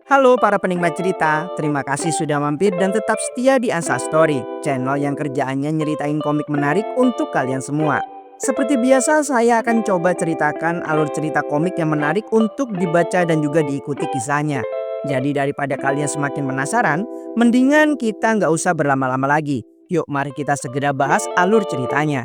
Halo para penikmat cerita, terima kasih sudah mampir dan tetap setia di Ansa Story, channel yang kerjaannya nyeritain komik menarik untuk kalian semua. Seperti biasa, saya akan coba ceritakan alur cerita komik yang menarik untuk dibaca dan juga diikuti kisahnya. Jadi daripada kalian semakin penasaran, mendingan kita nggak usah berlama-lama lagi. Yuk mari kita segera bahas alur ceritanya.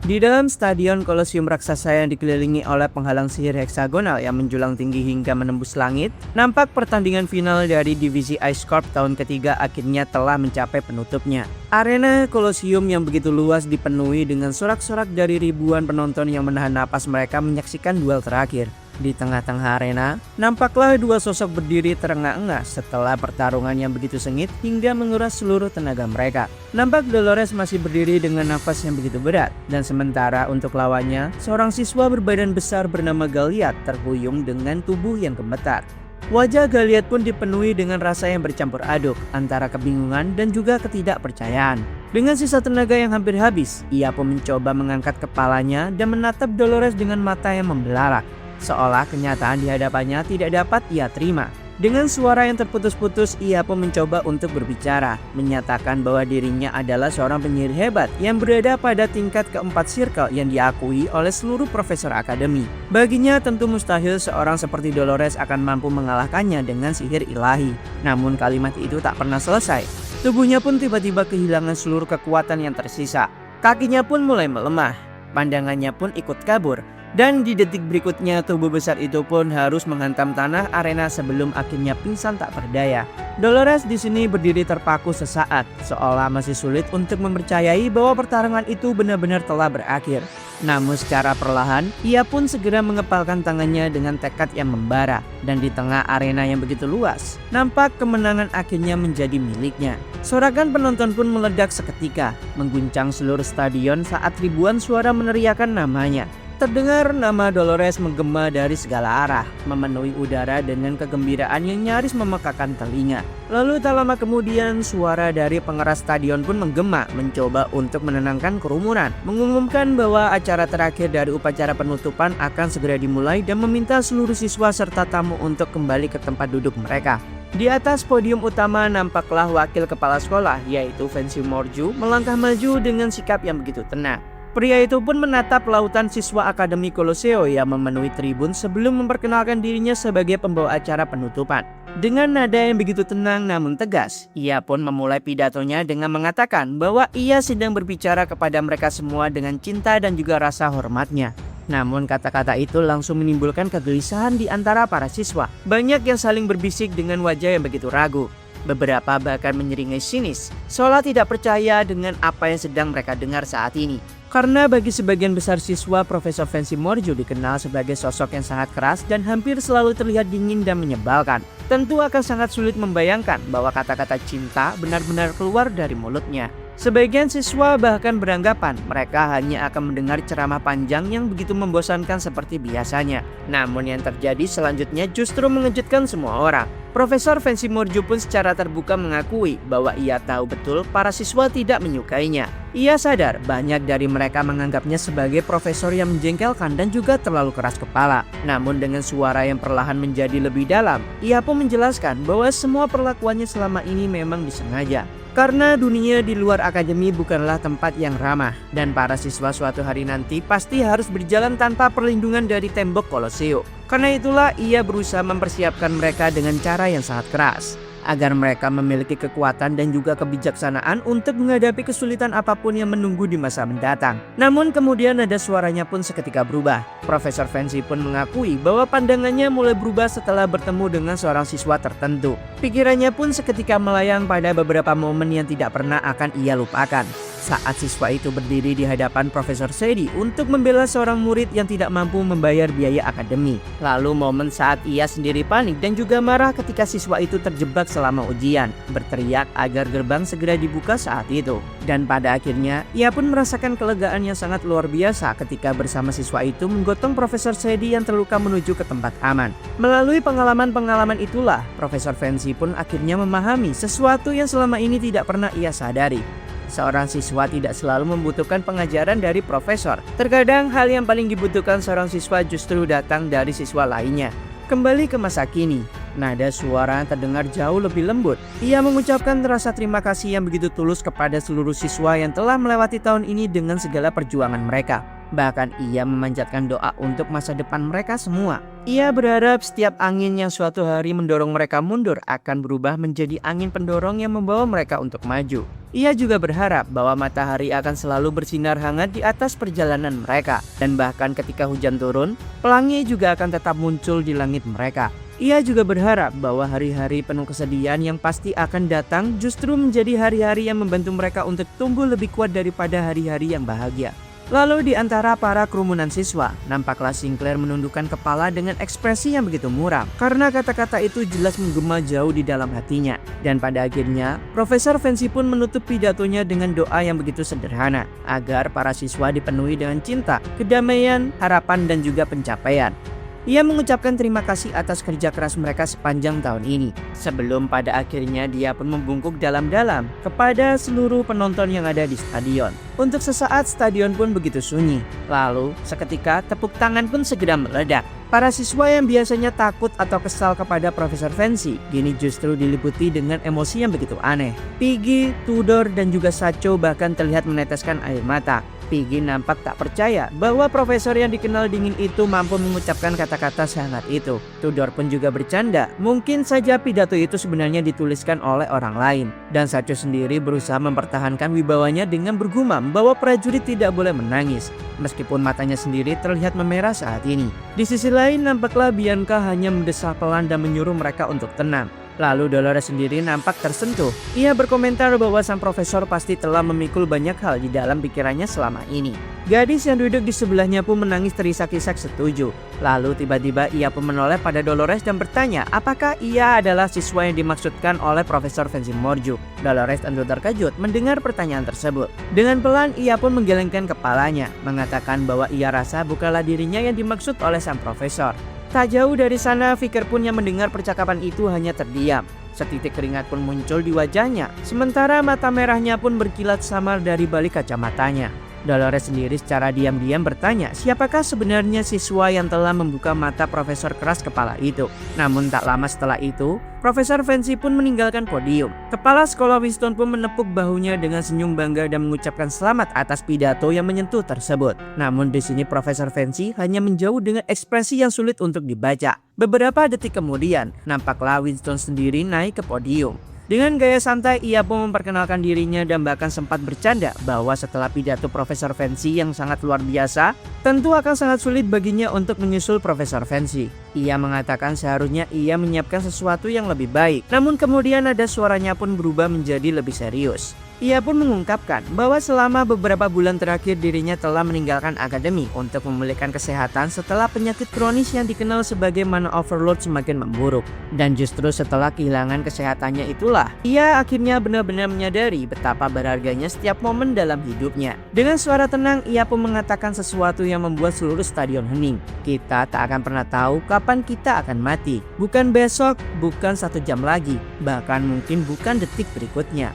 Di dalam stadion Kolosium raksasa yang dikelilingi oleh penghalang sihir heksagonal yang menjulang tinggi hingga menembus langit, nampak pertandingan final dari divisi Ice Corp tahun ketiga akhirnya telah mencapai penutupnya. Arena Kolosium yang begitu luas dipenuhi dengan sorak-sorak dari ribuan penonton yang menahan napas mereka menyaksikan duel terakhir. Di tengah-tengah arena, nampaklah dua sosok berdiri terengah-engah setelah pertarungan yang begitu sengit hingga menguras seluruh tenaga mereka. Nampak Dolores masih berdiri dengan nafas yang begitu berat, dan sementara untuk lawannya, seorang siswa berbadan besar bernama Galiat terhuyung dengan tubuh yang gemetar. Wajah Galiat pun dipenuhi dengan rasa yang bercampur aduk antara kebingungan dan juga ketidakpercayaan. Dengan sisa tenaga yang hampir habis, ia pun mencoba mengangkat kepalanya dan menatap Dolores dengan mata yang membelalak. Seolah kenyataan di hadapannya tidak dapat ia terima. Dengan suara yang terputus-putus, ia pun mencoba untuk berbicara, menyatakan bahwa dirinya adalah seorang penyihir hebat yang berada pada tingkat keempat circle yang diakui oleh seluruh profesor akademi. Baginya tentu mustahil seorang seperti Dolores akan mampu mengalahkannya dengan sihir ilahi. Namun kalimat itu tak pernah selesai. Tubuhnya pun tiba-tiba kehilangan seluruh kekuatan yang tersisa. Kakinya pun mulai melemah, pandangannya pun ikut kabur. Dan di detik berikutnya tubuh besar itu pun harus menghantam tanah arena sebelum akhirnya pingsan tak berdaya. Dolores di sini berdiri terpaku sesaat, seolah masih sulit untuk mempercayai bahwa pertarungan itu benar-benar telah berakhir. Namun secara perlahan, ia pun segera mengepalkan tangannya dengan tekad yang membara. Dan di tengah arena yang begitu luas, nampak kemenangan akhirnya menjadi miliknya. Sorakan penonton pun meledak seketika, mengguncang seluruh stadion saat ribuan suara meneriakan namanya. Terdengar nama Dolores menggema dari segala arah, memenuhi udara dengan kegembiraan yang nyaris memekakan telinga. Lalu tak lama kemudian suara dari pengeras stadion pun menggema, mencoba untuk menenangkan kerumunan, mengumumkan bahwa acara terakhir dari upacara penutupan akan segera dimulai dan meminta seluruh siswa serta tamu untuk kembali ke tempat duduk mereka. Di atas podium utama nampaklah wakil kepala sekolah, yaitu Fancy Morju, melangkah maju dengan sikap yang begitu tenang. Pria itu pun menatap lautan siswa Akademi Koloseo yang memenuhi tribun sebelum memperkenalkan dirinya sebagai pembawa acara penutupan. Dengan nada yang begitu tenang namun tegas, ia pun memulai pidatonya dengan mengatakan bahwa ia sedang berbicara kepada mereka semua dengan cinta dan juga rasa hormatnya. Namun kata-kata itu langsung menimbulkan kegelisahan di antara para siswa. Banyak yang saling berbisik dengan wajah yang begitu ragu. Beberapa bahkan menyeringai sinis, seolah tidak percaya dengan apa yang sedang mereka dengar saat ini. Karena bagi sebagian besar siswa, Profesor Fancy Morju dikenal sebagai sosok yang sangat keras dan hampir selalu terlihat dingin dan menyebalkan. Tentu akan sangat sulit membayangkan bahwa kata-kata cinta benar-benar keluar dari mulutnya. Sebagian siswa bahkan beranggapan mereka hanya akan mendengar ceramah panjang yang begitu membosankan seperti biasanya. Namun yang terjadi selanjutnya justru mengejutkan semua orang. Profesor Fancy Morju pun secara terbuka mengakui bahwa ia tahu betul para siswa tidak menyukainya. Ia sadar banyak dari mereka menganggapnya sebagai profesor yang menjengkelkan dan juga terlalu keras kepala. Namun dengan suara yang perlahan menjadi lebih dalam, ia pun menjelaskan bahwa semua perlakuannya selama ini memang disengaja. Karena dunia di luar akademi bukanlah tempat yang ramah, dan para siswa suatu hari nanti pasti harus berjalan tanpa perlindungan dari tembok Koloseo. Karena itulah ia berusaha mempersiapkan mereka dengan cara yang sangat keras, agar mereka memiliki kekuatan dan juga kebijaksanaan untuk menghadapi kesulitan apapun yang menunggu di masa mendatang. Namun kemudian nada suaranya pun seketika berubah. Profesor Fancy pun mengakui bahwa pandangannya mulai berubah setelah bertemu dengan seorang siswa tertentu. Pikirannya pun seketika melayang pada beberapa momen yang tidak pernah akan ia lupakan. Saat siswa itu berdiri di hadapan Profesor Sedi untuk membela seorang murid yang tidak mampu membayar biaya akademi. Lalu momen saat ia sendiri panik dan juga marah ketika siswa itu terjebak selama ujian, berteriak agar gerbang segera dibuka saat itu. Dan pada akhirnya, ia pun merasakan kelegaan yang sangat luar biasa ketika bersama siswa itu menggotong Profesor Sedi yang terluka menuju ke tempat aman. Melalui pengalaman-pengalaman itulah, Profesor Fancy pun akhirnya memahami sesuatu yang selama ini tidak pernah ia sadari. Seorang siswa tidak selalu membutuhkan pengajaran dari profesor. Terkadang hal yang paling dibutuhkan seorang siswa justru datang dari siswa lainnya. Kembali ke masa kini, nada suara terdengar jauh lebih lembut. Ia mengucapkan rasa terima kasih yang begitu tulus kepada seluruh siswa yang telah melewati tahun ini dengan segala perjuangan mereka. Bahkan ia memanjatkan doa untuk masa depan mereka semua. Ia berharap setiap angin yang suatu hari mendorong mereka mundur akan berubah menjadi angin pendorong yang membawa mereka untuk maju. Ia juga berharap bahwa matahari akan selalu bersinar hangat di atas perjalanan mereka. Dan bahkan ketika hujan turun, pelangi juga akan tetap muncul di langit mereka. Ia juga berharap bahwa hari-hari penuh kesedihan yang pasti akan datang justru menjadi hari-hari yang membantu mereka untuk tumbuh lebih kuat daripada hari-hari yang bahagia. Lalu di antara para kerumunan siswa, nampaklah Sinclair menundukkan kepala dengan ekspresi yang begitu muram karena kata-kata itu jelas menggema jauh di dalam hatinya. Dan pada akhirnya, Profesor Fancy pun menutup pidatonya dengan doa yang begitu sederhana agar para siswa dipenuhi dengan cinta, kedamaian, harapan, dan juga pencapaian. Ia mengucapkan terima kasih atas kerja keras mereka sepanjang tahun ini. Sebelum pada akhirnya dia pun membungkuk dalam-dalam kepada seluruh penonton yang ada di stadion. Untuk sesaat stadion pun begitu sunyi. Lalu seketika tepuk tangan pun segera meledak. Para siswa yang biasanya takut atau kesal kepada Profesor Fancy kini justru diliputi dengan emosi yang begitu aneh. Piggy, Tudor, dan juga Sacho bahkan terlihat meneteskan air mata. Piggy nampak tak percaya bahwa profesor yang dikenal dingin itu mampu mengucapkan kata-kata sehangat itu. Tudor pun juga bercanda, mungkin saja pidato itu sebenarnya dituliskan oleh orang lain. Dan Sacho sendiri berusaha mempertahankan wibawanya dengan bergumam bahwa prajurit tidak boleh menangis, meskipun matanya sendiri terlihat memerah saat ini. Di sisi lain, nampaklah Bianca hanya mendesah pelan dan menyuruh mereka untuk tenang. Lalu Dolores sendiri nampak tersentuh. Ia berkomentar bahwa sang profesor pasti telah memikul banyak hal di dalam pikirannya selama ini. Gadis yang duduk di sebelahnya pun menangis terisak-isak setuju. Lalu tiba-tiba ia pun menoleh pada Dolores dan bertanya apakah ia adalah siswa yang dimaksudkan oleh Profesor Fancy Morjuk. Dolores tentu terkejut mendengar pertanyaan tersebut. Dengan pelan ia pun menggelengkan kepalanya, mengatakan bahwa ia rasa bukanlah dirinya yang dimaksud oleh sang profesor. Tak jauh dari sana, Vicker pun yang mendengar percakapan itu hanya terdiam. Setitik keringat pun muncul di wajahnya, sementara mata merahnya pun berkilat samar dari balik kacamatanya. Dolores sendiri secara diam-diam bertanya siapakah sebenarnya siswa yang telah membuka mata profesor keras kepala itu. Namun tak lama setelah itu, Profesor Fancy pun meninggalkan podium. Kepala sekolah Winston pun menepuk bahunya dengan senyum bangga dan mengucapkan selamat atas pidato yang menyentuh tersebut. Namun di sini Profesor Fancy hanya menjauh dengan ekspresi yang sulit untuk dibaca. Beberapa detik kemudian, nampaklah Winston sendiri naik ke podium. Dengan gaya santai, ia pun memperkenalkan dirinya dan bahkan sempat bercanda bahwa setelah pidato Profesor Fancy yang sangat luar biasa, tentu akan sangat sulit baginya untuk menyusul Profesor Fancy. Ia mengatakan seharusnya ia menyiapkan sesuatu yang lebih baik, namun kemudian nada suaranya pun berubah menjadi lebih serius. Ia pun mengungkapkan bahwa selama beberapa bulan terakhir dirinya telah meninggalkan akademi untuk memulihkan kesehatan setelah penyakit kronis yang dikenal sebagai mana overload semakin memburuk. Dan justru setelah kehilangan kesehatannya itulah, ia akhirnya benar-benar menyadari betapa berharganya setiap momen dalam hidupnya. Dengan suara tenang, ia pun mengatakan sesuatu yang membuat seluruh stadion hening. Kita tak akan pernah tahu kapan kita akan mati. Bukan besok, bukan 1 jam lagi, bahkan mungkin bukan detik berikutnya.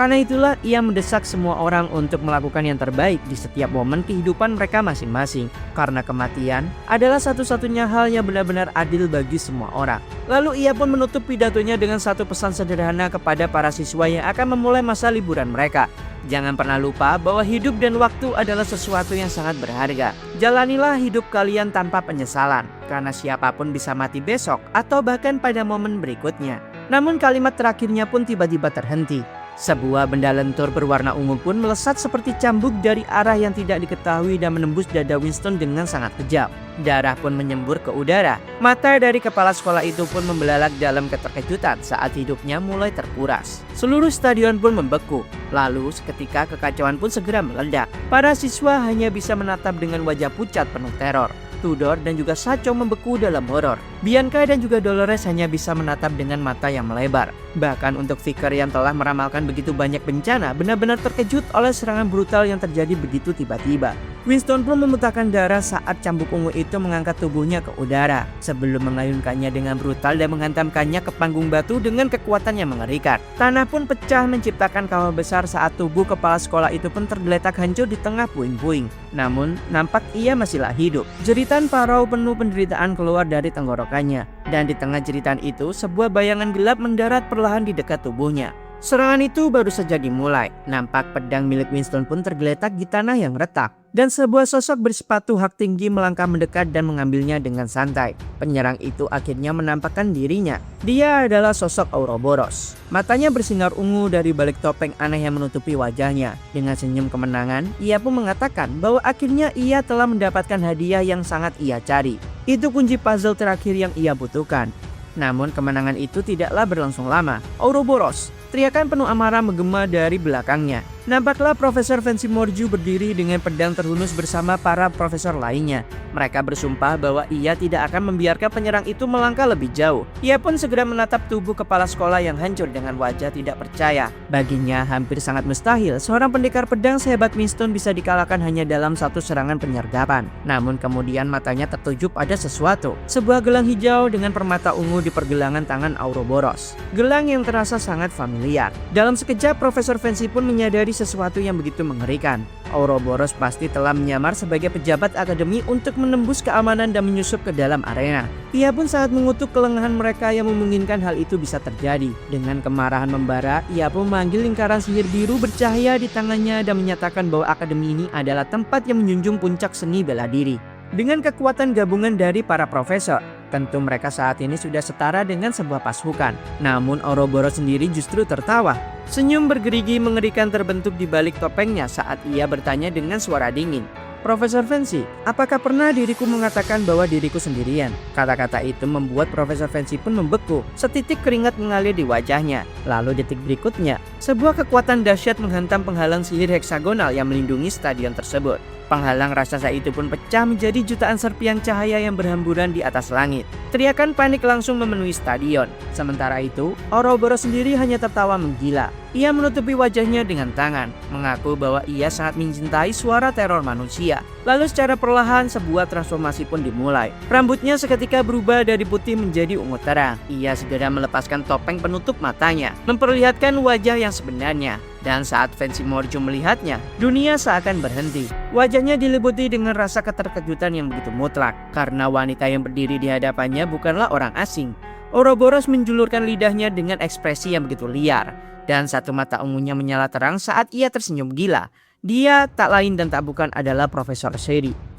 Karena itulah ia mendesak semua orang untuk melakukan yang terbaik di setiap momen kehidupan mereka masing-masing. Karena kematian adalah satu-satunya hal yang benar-benar adil bagi semua orang. Lalu ia pun menutup pidatonya dengan satu pesan sederhana kepada para siswa yang akan memulai masa liburan mereka. Jangan pernah lupa bahwa hidup dan waktu adalah sesuatu yang sangat berharga. Jalanilah hidup kalian tanpa penyesalan, karena siapapun bisa mati besok atau bahkan pada momen berikutnya. Namun kalimat terakhirnya pun tiba-tiba terhenti. Sebuah benda lentur berwarna ungu pun melesat seperti cambuk dari arah yang tidak diketahui dan menembus dada Winston dengan sangat kejam. Darah pun menyembur ke udara. Mata dari kepala sekolah itu pun membelalak dalam keterkejutan saat hidupnya mulai terkuras. Seluruh stadion pun membeku. Lalu seketika kekacauan pun segera meledak. Para siswa hanya bisa menatap dengan wajah pucat penuh teror. Tudor dan juga Sacho membeku dalam horor. Bianca dan juga Dolores hanya bisa menatap dengan mata yang melebar. Bahkan untuk Vicker yang telah meramalkan begitu banyak bencana benar-benar terkejut oleh serangan brutal yang terjadi begitu tiba-tiba. Winston pun memuntahkan darah saat cambuk ungu itu mengangkat tubuhnya ke udara sebelum mengayunkannya dengan brutal dan menghantamkannya ke panggung batu dengan kekuatan yang mengerikan. Tanah pun pecah menciptakan kawah besar saat tubuh kepala sekolah itu pun tergeletak hancur di tengah puing-puing. Namun nampak ia masihlah hidup. Jeritan parau penuh penderitaan keluar dari tenggorokannya, dan di tengah jeritan itu sebuah bayangan gelap mendarat perlahan di dekat tubuhnya. Serangan itu baru saja dimulai. Nampak pedang milik Winston pun tergeletak di tanah yang retak. Dan sebuah sosok bersepatu hak tinggi melangkah mendekat dan mengambilnya dengan santai. Penyerang itu akhirnya menampakkan dirinya. Dia adalah sosok Ouroboros. Matanya bersinar ungu dari balik topeng aneh yang menutupi wajahnya. Dengan senyum kemenangan, ia pun mengatakan bahwa akhirnya ia telah mendapatkan hadiah yang sangat ia cari. Itu kunci puzzle terakhir yang ia butuhkan. Namun kemenangan itu tidaklah berlangsung lama. Ouroboros! Teriakan penuh amarah menggema dari belakangnya. Nampaklah Profesor Fancy Morju berdiri dengan pedang terhunus bersama para profesor lainnya. Mereka bersumpah bahwa ia tidak akan membiarkan penyerang itu melangkah lebih jauh. Ia pun segera menatap tubuh kepala sekolah yang hancur dengan wajah tidak percaya. Baginya hampir sangat mustahil seorang pendekar pedang sehebat Winston bisa dikalahkan hanya dalam satu serangan penyergapan. Namun kemudian matanya tertuju pada sesuatu. Sebuah gelang hijau dengan permata ungu di pergelangan tangan Ouroboros. Gelang yang terasa sangat familiar. Dalam sekejap Profesor Fancy pun menyadari sesuatu yang begitu mengerikan. Ouroboros pasti telah menyamar sebagai pejabat akademi untuk menembus keamanan dan menyusup ke dalam arena. Ia pun sangat mengutuk kelengahan mereka yang memungkinkan hal itu bisa terjadi. Dengan kemarahan membara, ia pun memanggil lingkaran sihir biru bercahaya di tangannya dan menyatakan bahwa akademi ini adalah tempat yang menjunjung puncak seni bela diri. Dengan kekuatan gabungan dari para profesor, tentu mereka saat ini sudah setara dengan sebuah pasukan. Namun Ouroboros sendiri justru tertawa. Senyum bergerigi mengerikan terbentuk di balik topengnya saat ia bertanya dengan suara dingin. Profesor Fancy, apakah pernah diriku mengatakan bahwa diriku sendirian? Kata-kata itu membuat Profesor Fancy pun membeku. Setitik keringat mengalir di wajahnya. Lalu detik berikutnya, sebuah kekuatan dahsyat menghantam penghalang sihir heksagonal yang melindungi stadion tersebut. Penghalang raksasa itu pun pecah menjadi jutaan serpiang cahaya yang berhamburan di atas langit. Teriakan panik langsung memenuhi stadion. Sementara itu, Ouroboros sendiri hanya tertawa menggila. Ia menutupi wajahnya dengan tangan, mengaku bahwa ia sangat mencintai suara teror manusia. Lalu secara perlahan sebuah transformasi pun dimulai. Rambutnya seketika berubah dari putih menjadi ungu terang. Ia segera melepaskan topeng penutup matanya, memperlihatkan wajah yang sebenarnya. Dan saat Fancy Morju melihatnya, dunia seakan berhenti. Wajahnya diliputi dengan rasa keterkejutan yang begitu mutlak, karena wanita yang berdiri di hadapannya bukanlah orang asing. Ouroboros menjulurkan lidahnya dengan ekspresi yang begitu liar, dan satu mata ungunya menyala terang saat ia tersenyum gila. Dia tak lain dan tak bukan adalah Profesor Shady.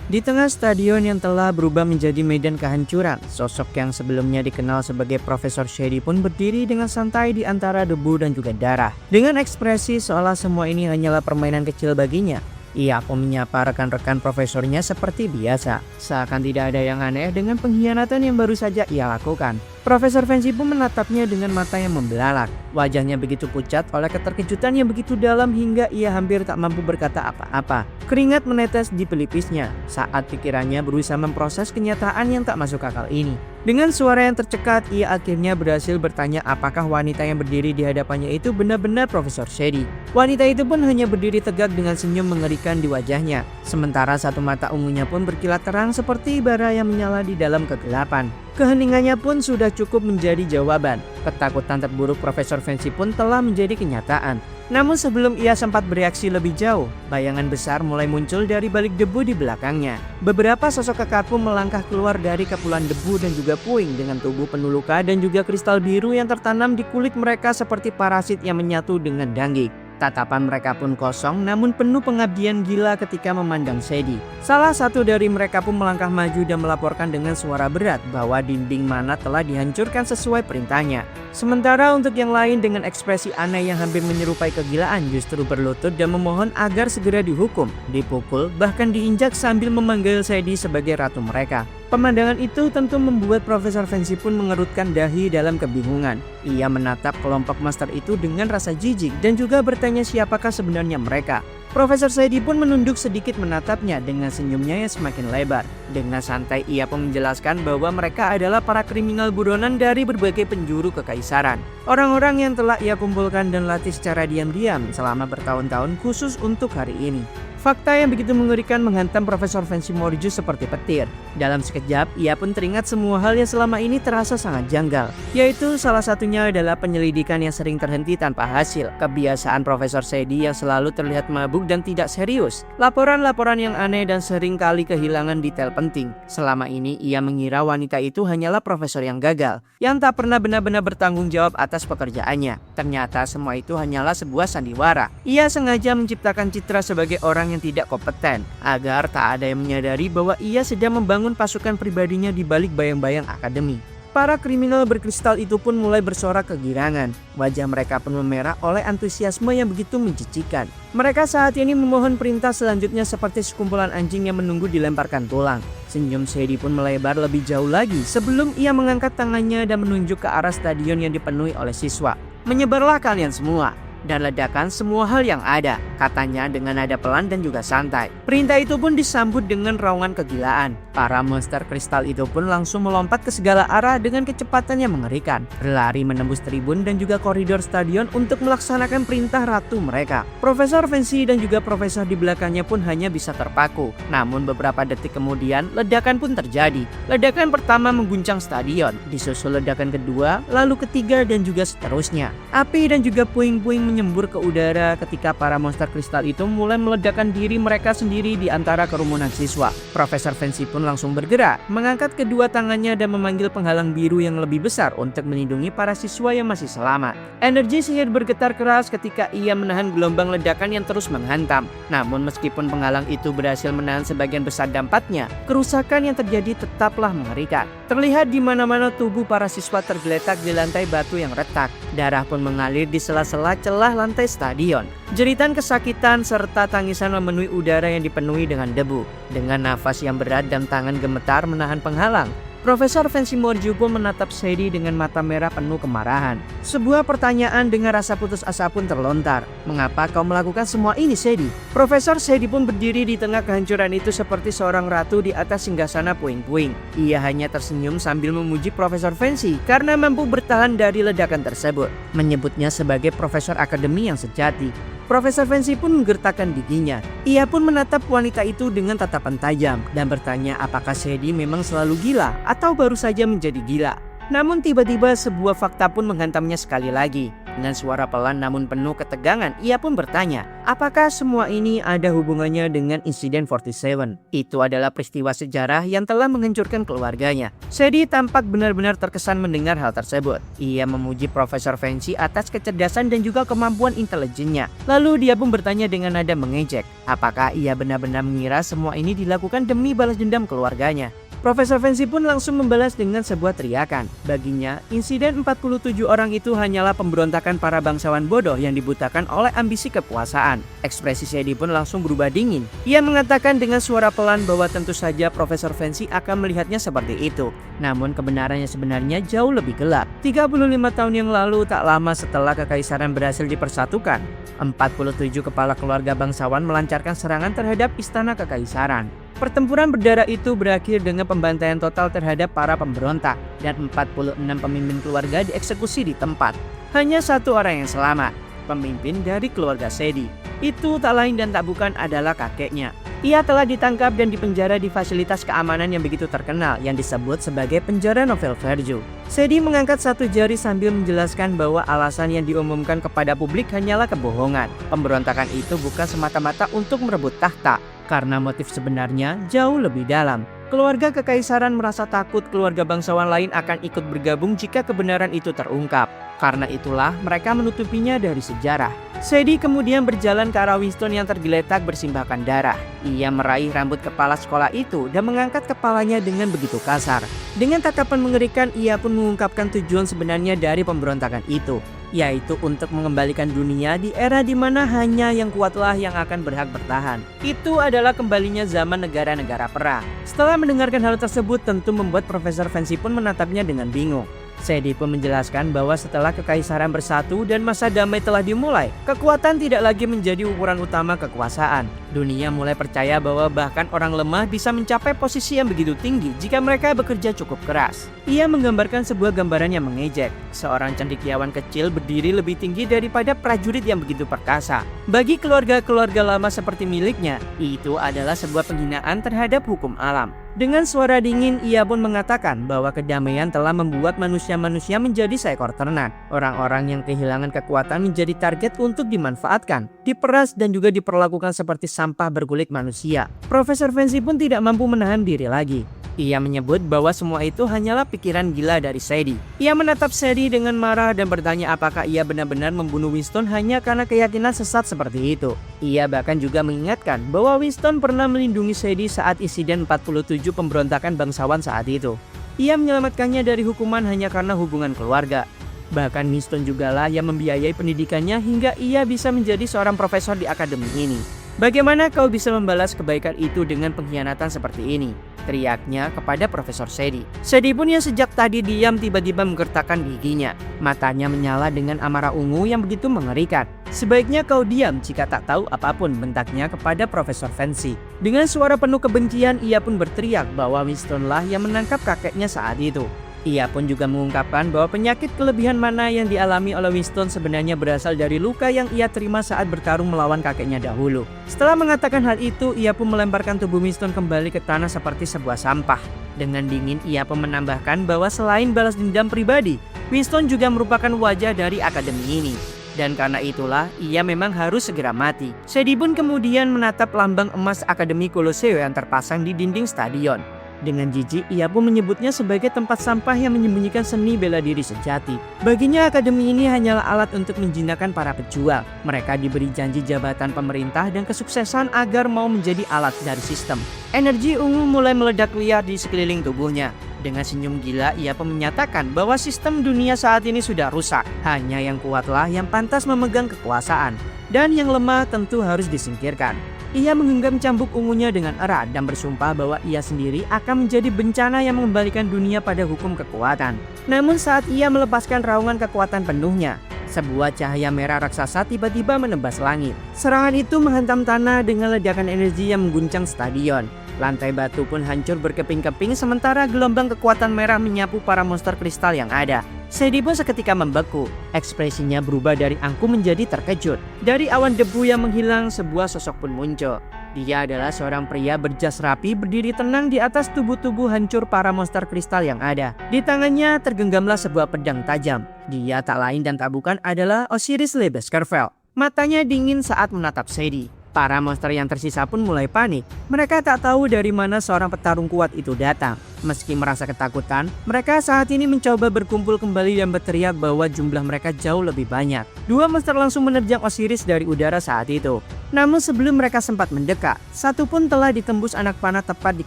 Di tengah stadion yang telah berubah menjadi medan kehancuran, sosok yang sebelumnya dikenal sebagai Profesor Shady pun berdiri dengan santai di antara debu dan juga darah. Dengan ekspresi seolah semua ini hanyalah permainan kecil baginya, ia pun menyapa rekan-rekan profesornya seperti biasa. Seakan tidak ada yang aneh dengan pengkhianatan yang baru saja ia lakukan. Profesor Fancy pun menatapnya dengan mata yang membelalak. Wajahnya begitu pucat oleh keterkejutan yang begitu dalam hingga ia hampir tak mampu berkata apa-apa. Keringat menetes di pelipisnya saat pikirannya berusaha memproses kenyataan yang tak masuk akal ini. Dengan suara yang tercekat, ia akhirnya berhasil bertanya apakah wanita yang berdiri di hadapannya itu benar-benar Profesor Shady. Wanita itu pun hanya berdiri tegak dengan senyum mengerikan di wajahnya. Sementara satu mata ungunya pun berkilat terang seperti bara yang menyala di dalam kegelapan. Keheningannya pun sudah cukup menjadi jawaban. Ketakutan terburuk Profesor Fancy pun telah menjadi kenyataan. Namun sebelum ia sempat bereaksi lebih jauh, bayangan besar mulai muncul dari balik debu di belakangnya. Beberapa sosok kekar pun melangkah keluar dari kepulan debu dan juga puing dengan tubuh penuh luka dan juga kristal biru yang tertanam di kulit mereka seperti parasit yang menyatu dengan danggik. Tatapan mereka pun kosong namun penuh pengabdian gila ketika memandang Sedi. Salah satu dari mereka pun melangkah maju dan melaporkan dengan suara berat bahwa dinding mana telah dihancurkan sesuai perintahnya. Sementara untuk yang lain dengan ekspresi aneh yang hampir menyerupai kegilaan justru berlutut dan memohon agar segera dihukum, dipukul, bahkan diinjak sambil memanggil Sedi sebagai ratu mereka. Pemandangan itu tentu membuat Profesor Fancy pun mengerutkan dahi dalam kebingungan. Ia menatap kelompok monster itu dengan rasa jijik dan juga bertanya siapakah sebenarnya mereka. Profesor Sedi pun menunduk sedikit menatapnya dengan senyumnya yang semakin lebar. Dengan santai ia pun menjelaskan bahwa mereka adalah para kriminal buronan dari berbagai penjuru kekaisaran. Orang-orang yang telah ia kumpulkan dan latih secara diam-diam selama bertahun-tahun khusus untuk hari ini. Fakta yang begitu mengerikan menghantam Profesor Fancy Morju seperti petir. Dalam sekejap, ia pun teringat semua hal yang selama ini terasa sangat janggal. Yaitu salah satunya adalah penyelidikan yang sering terhenti tanpa hasil. Kebiasaan Profesor Sedi yang selalu terlihat mabuk dan tidak serius. Laporan-laporan yang aneh dan sering kali kehilangan detail penting. Selama ini ia mengira wanita itu hanyalah profesor yang gagal, yang tak pernah benar-benar bertanggung jawab atas pekerjaannya. Ternyata semua itu hanyalah sebuah sandiwara. Ia sengaja menciptakan citra sebagai orang yang tidak kompeten, agar tak ada yang menyadari bahwa ia sedang membangun pasukan pribadinya di balik bayang-bayang akademi. Para kriminal berkristal itu pun mulai bersorak kegirangan. Wajah mereka pun memerah oleh antusiasme yang begitu menjijikan. Mereka saat ini memohon perintah selanjutnya seperti sekumpulan anjing yang menunggu dilemparkan tulang. Senyum Sedi pun melebar lebih jauh lagi sebelum ia mengangkat tangannya dan menunjuk ke arah stadion yang dipenuhi oleh siswa. Menyebarlah kalian semua dan ledakan semua hal yang ada, katanya dengan nada pelan dan juga santai. Perintah itu pun disambut dengan raungan kegilaan. Para monster kristal itu pun langsung melompat ke segala arah dengan kecepatan yang mengerikan, berlari menembus tribun dan juga koridor stadion untuk melaksanakan perintah ratu mereka. Profesor Fancy dan juga profesor di belakangnya pun hanya bisa terpaku. Namun beberapa detik kemudian, ledakan pun terjadi. Ledakan pertama mengguncang stadion, disusul ledakan kedua, lalu ketiga dan juga seterusnya. Api dan juga puing-puing menyembur ke udara ketika para monster kristal itu mulai meledakkan diri mereka sendiri di antara kerumunan siswa. Profesor Fancy pun langsung bergerak, mengangkat kedua tangannya dan memanggil penghalang biru yang lebih besar untuk melindungi para siswa yang masih selamat. Energi sihir bergetar keras ketika ia menahan gelombang ledakan yang terus menghantam. Namun meskipun penghalang itu berhasil menahan sebagian besar dampaknya, kerusakan yang terjadi tetaplah mengerikan. Terlihat di mana-mana tubuh para siswa tergeletak di lantai batu yang retak. Darah pun mengalir di sela-sela celah lantai stadion. Jeritan kesakitan serta tangisan memenuhi udara yang dipenuhi dengan debu. Dengan nafas yang berat dan tangan gemetar menahan penghalang, Profesor Fancy Morju pun menatap Sedi dengan mata merah penuh kemarahan. Sebuah pertanyaan dengan rasa putus asa pun terlontar. Mengapa kau melakukan semua ini, Sedi? Profesor Sedi pun berdiri di tengah kehancuran itu seperti seorang ratu di atas singgasana puing-puing. Ia hanya tersenyum sambil memuji Profesor Fancy karena mampu bertahan dari ledakan tersebut, menyebutnya sebagai profesor akademi yang sejati. Profesor Fancy pun menggertakkan giginya. Ia pun menatap wanita itu dengan tatapan tajam dan bertanya apakah Sedi memang selalu gila atau baru saja menjadi gila. Namun tiba-tiba sebuah fakta pun menghantamnya sekali lagi. Dengan suara pelan namun penuh ketegangan, ia pun bertanya, apakah semua ini ada hubungannya dengan insiden 47? Itu adalah peristiwa sejarah yang telah menghancurkan keluarganya. Sedi tampak benar-benar terkesan mendengar hal tersebut. Ia memuji Profesor Fancy atas kecerdasan dan juga kemampuan intelijennya. Lalu dia pun bertanya dengan nada mengejek, apakah ia benar-benar mengira semua ini dilakukan demi balas dendam keluarganya? Profesor Fancy pun langsung membalas dengan sebuah teriakan. Baginya, insiden 47 orang itu hanyalah pemberontakan para bangsawan bodoh yang dibutakan oleh ambisi kekuasaan. Ekspresi Sedi pun langsung berubah dingin. Ia mengatakan dengan suara pelan bahwa tentu saja Profesor Fancy akan melihatnya seperti itu. Namun kebenarannya sebenarnya jauh lebih gelap. 35 tahun yang lalu, tak lama setelah kekaisaran berhasil dipersatukan, 47 kepala keluarga bangsawan melancarkan serangan terhadap istana kekaisaran. Pertempuran berdarah itu berakhir dengan pembantaian total terhadap para pemberontak dan 46 pemimpin keluarga dieksekusi di tempat. Hanya satu orang yang selamat, pemimpin dari keluarga Sedi. Itu tak lain dan tak bukan adalah kakeknya. Ia telah ditangkap dan dipenjara di fasilitas keamanan yang begitu terkenal yang disebut sebagai penjara Novel Verju. Sedi mengangkat satu jari sambil menjelaskan bahwa alasan yang diumumkan kepada publik hanyalah kebohongan. Pemberontakan itu bukan semata-mata untuk merebut tahta, karena motif sebenarnya jauh lebih dalam. Keluarga kekaisaran merasa takut keluarga bangsawan lain akan ikut bergabung jika kebenaran itu terungkap. Karena itulah mereka menutupinya dari sejarah. Sadie kemudian berjalan ke arah Winston yang tergeletak bersimbahkan darah. Ia meraih rambut kepala sekolah itu dan mengangkat kepalanya dengan begitu kasar. Dengan tatapan mengerikan, ia pun mengungkapkan tujuan sebenarnya dari pemberontakan itu, yaitu untuk mengembalikan dunia di era di mana hanya yang kuatlah yang akan berhak bertahan. Itu adalah kembalinya zaman negara-negara perang. Setelah mendengarkan hal tersebut, tentu membuat Profesor Fancy pun menatapnya dengan bingung. Sadie pun menjelaskan bahwa setelah kekaisaran bersatu dan masa damai telah dimulai, kekuatan tidak lagi menjadi ukuran utama kekuasaan. Dunia mulai percaya bahwa bahkan orang lemah bisa mencapai posisi yang begitu tinggi jika mereka bekerja cukup keras. Ia menggambarkan sebuah gambaran yang mengejek. Seorang cendekiawan kecil berdiri lebih tinggi daripada prajurit yang begitu perkasa. Bagi keluarga-keluarga lama seperti miliknya, itu adalah sebuah penghinaan terhadap hukum alam. Dengan suara dingin, ia pun mengatakan bahwa kedamaian telah membuat manusia-manusia menjadi seekor ternak. Orang-orang yang kehilangan kekuatan menjadi target untuk dimanfaatkan, diperas dan juga diperlakukan seperti sampah berkulit manusia. Profesor Fancy pun tidak mampu menahan diri lagi. Ia menyebut bahwa semua itu hanyalah pikiran gila dari Sadie. Ia menatap Sadie dengan marah dan bertanya apakah ia benar-benar membunuh Winston hanya karena keyakinan sesat seperti itu. Ia bahkan juga mengingatkan bahwa Winston pernah melindungi Sadie saat insiden 47 pemberontakan bangsawan saat itu. Ia menyelamatkannya dari hukuman hanya karena hubungan keluarga. Bahkan Winston jugalah yang membiayai pendidikannya hingga ia bisa menjadi seorang profesor di akademi ini. Bagaimana kau bisa membalas kebaikan itu dengan pengkhianatan seperti ini? Teriaknya kepada Profesor Sadie. Sadie pun yang sejak tadi diam tiba-tiba menggertakkan giginya. Matanya menyala dengan amarah ungu yang begitu mengerikan. Sebaiknya kau diam jika tak tahu apapun, bentaknya kepada Profesor Fancy. Dengan suara penuh kebencian, ia pun berteriak bahwa Winstonlah yang menangkap kakeknya saat itu. Ia pun juga mengungkapkan bahwa penyakit kelebihan mana yang dialami oleh Winston sebenarnya berasal dari luka yang ia terima saat bertarung melawan kakeknya dahulu. Setelah mengatakan hal itu, ia pun melemparkan tubuh Winston kembali ke tanah seperti sebuah sampah. Dengan dingin, ia pun menambahkan bahwa selain balas dendam pribadi, Winston juga merupakan wajah dari akademi ini. Dan karena itulah, ia memang harus segera mati. Sadie pun kemudian menatap lambang emas Akademi Colosseo yang terpasang di dinding stadion. Dengan jijik, ia pun menyebutnya sebagai tempat sampah yang menyembunyikan seni bela diri sejati. Baginya akademi ini hanyalah alat untuk menjinakkan para pejuang. Mereka diberi janji jabatan pemerintah dan kesuksesan agar mau menjadi alat dari sistem. Energi ungu mulai meledak liar di sekeliling tubuhnya. Dengan senyum gila, ia pun menyatakan bahwa sistem dunia saat ini sudah rusak. Hanya yang kuatlah yang pantas memegang kekuasaan. Dan yang lemah tentu harus disingkirkan. Ia menggenggam cambuk ungunya dengan erat dan bersumpah bahwa ia sendiri akan menjadi bencana yang mengembalikan dunia pada hukum kekuatan. Namun saat ia melepaskan raungan kekuatan penuhnya, sebuah cahaya merah raksasa tiba-tiba menembas langit. Serangan itu menghantam tanah dengan ledakan energi yang mengguncang stadion. Lantai batu pun hancur berkeping-keping sementara gelombang kekuatan merah menyapu para monster kristal yang ada. Sadie pun seketika membeku. Ekspresinya berubah dari angkuh menjadi terkejut. Dari awan debu yang menghilang, sebuah sosok pun muncul. Dia adalah seorang pria berjas rapi berdiri tenang di atas tubuh-tubuh hancur para monster kristal yang ada. Di tangannya tergenggamlah sebuah pedang tajam. Dia tak lain dan tak bukan adalah Osiris Le Baskerville. Matanya dingin saat menatap Sadie. Para monster yang tersisa pun mulai panik. Mereka tak tahu dari mana seorang petarung kuat itu datang. Meski merasa ketakutan, mereka saat ini mencoba berkumpul kembali dan berteriak bahwa jumlah mereka jauh lebih banyak. Dua monster langsung menerjang Osiris dari udara saat itu. Namun sebelum mereka sempat mendekat, satu pun telah ditembus anak panah tepat di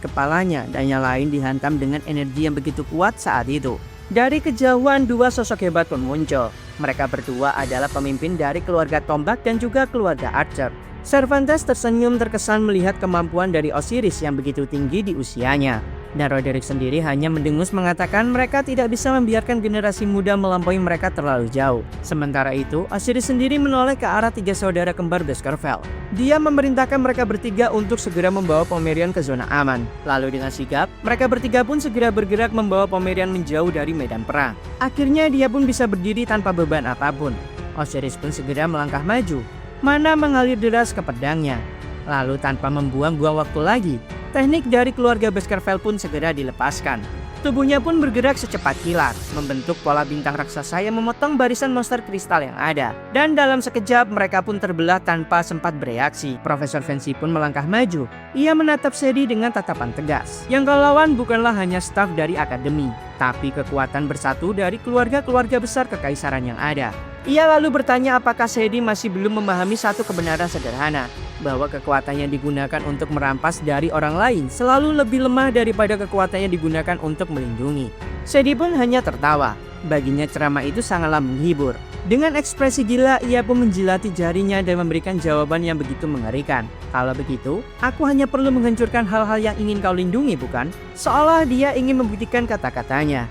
kepalanya dan yang lain dihantam dengan energi yang begitu kuat saat itu. Dari kejauhan, dua sosok hebat pun muncul. Mereka berdua adalah pemimpin dari keluarga tombak dan juga keluarga Archer. Cervantes tersenyum terkesan melihat kemampuan dari Osiris yang begitu tinggi di usianya. Dan Roderick sendiri hanya mendengus mengatakan mereka tidak bisa membiarkan generasi muda melampaui mereka terlalu jauh. Sementara itu, Osiris sendiri menoleh ke arah tiga saudara kembar Baskerville. Dia memerintahkan mereka bertiga untuk segera membawa Pomerian ke zona aman. Lalu dengan sigap, mereka bertiga pun segera bergerak membawa Pomerian menjauh dari medan perang. Akhirnya dia pun bisa berdiri tanpa beban apapun. Osiris pun segera melangkah maju. Mana mengalir deras ke pedangnya. Lalu tanpa membuang-buang waktu lagi, teknik dari keluarga Baskerville pun segera dilepaskan. Tubuhnya pun bergerak secepat kilat, membentuk pola bintang raksasa yang memotong barisan monster kristal yang ada. Dan dalam sekejap mereka pun terbelah tanpa sempat bereaksi. Profesor Fancy pun melangkah maju. Ia menatap Sadie dengan tatapan tegas. Yang kau lawan bukanlah hanya staf dari akademi, tapi kekuatan bersatu dari keluarga-keluarga besar kekaisaran yang ada. Ia lalu bertanya apakah Sadie masih belum memahami satu kebenaran sederhana, bahwa kekuatan yang digunakan untuk merampas dari orang lain selalu lebih lemah daripada kekuatan yang digunakan untuk melindungi. Sadie pun hanya tertawa. Baginya ceramah itu sangatlah menghibur. Dengan ekspresi gila, ia pun menjilati jarinya dan memberikan jawaban yang begitu mengerikan. Kalau begitu, aku hanya perlu menghancurkan hal-hal yang ingin kau lindungi, bukan? Seolah dia ingin membuktikan kata-katanya.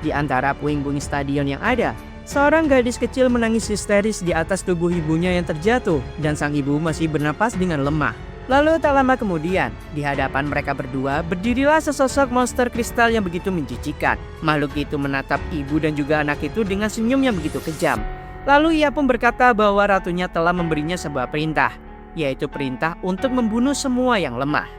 Di antara puing-puing stadion yang ada, seorang gadis kecil menangis histeris di atas tubuh ibunya yang terjatuh, dan sang ibu masih bernapas dengan lemah. Lalu tak lama kemudian, di hadapan mereka berdua berdirilah sesosok monster kristal yang begitu menjijikan. Makhluk itu menatap ibu dan juga anak itu dengan senyum yang begitu kejam. Lalu ia pun berkata bahwa ratunya telah memberinya sebuah perintah, yaitu perintah untuk membunuh semua yang lemah.